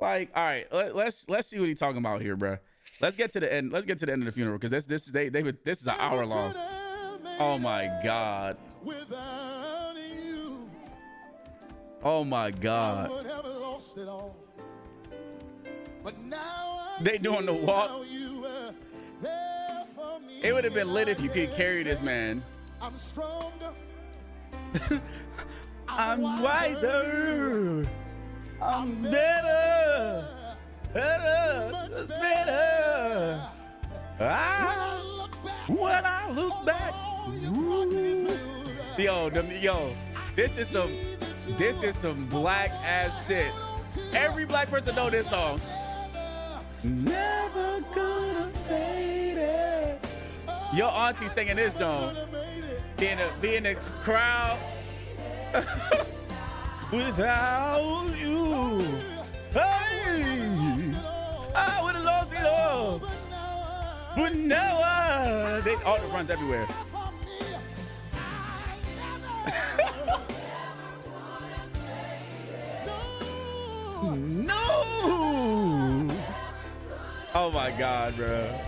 Like, all right, let's see what he's talking about here, bro. Let's get to the end. Let's get to the end of the funeral because this is an hour long. Oh my god. Oh my god. They doing the walk. It would have been lit if you could carry this man. I'm stronger. I'm wiser. I'm better. Better. When I look back. Yo, this is some black ass shit. Every black person know this song. Never gonna fade it. Your auntie singing this song. Be in the crowd. Without you. Hey, I would have lost it all. But now they all the runs everywhere. No. Oh my god, bro.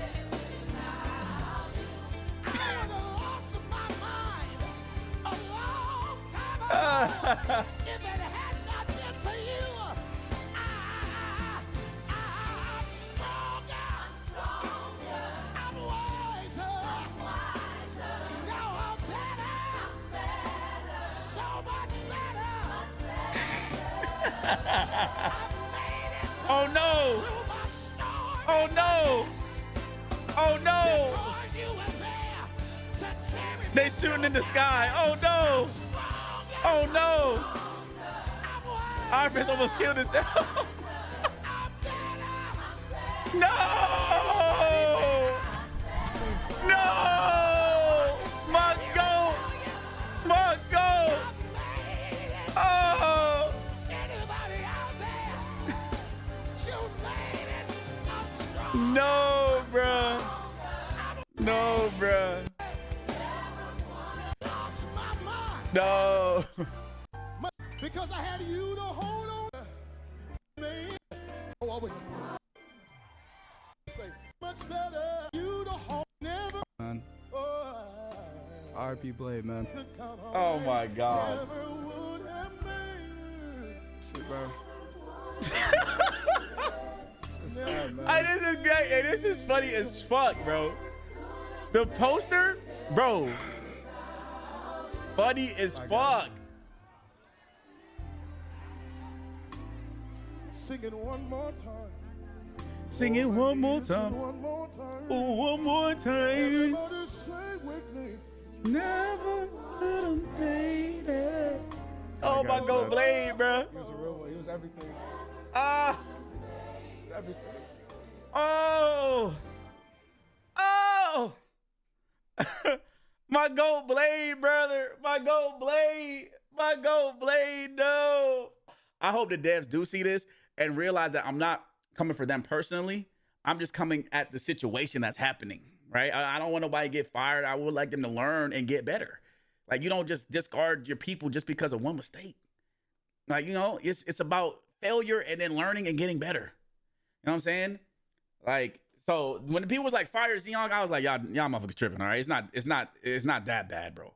Oh no! Oh no! Oh no! They shooting in the sky. Oh no! Oh no! Arfis almost killed himself. No! No! My goat! My goat! Oh! No, bruh. No, bruh. No. Because I had you to hold on. Oh, I would say much better. You to hold never. Man. Oh, RP Blade, man. Oh my god. never would have made it. Shit, bro. This is funny as fuck, bro. The poster, bro. Funny as fuck. Singing one more time. Singing one more time. One more time. Oh, one more time. Everybody say with me. Never could have made it. Oh, my guys, Gold Blade, bro. He was a real one. He was everything. Ah. He was everything. Oh. Oh. My Gold Blade, brother. My Gold Blade. My Gold Blade, no. I hope the devs do see this and realize that I'm not coming for them personally. I'm just coming at the situation that's happening, right? I don't want nobody to get fired. I would like them to learn and get better. Like, you don't just discard your people just because of one mistake. Like, you know, it's about failure and then learning and getting better. You know what I'm saying? Like, so when the people was like, fire Xeon, I was like, y'all motherfuckers tripping, all right? It's not that bad, bro.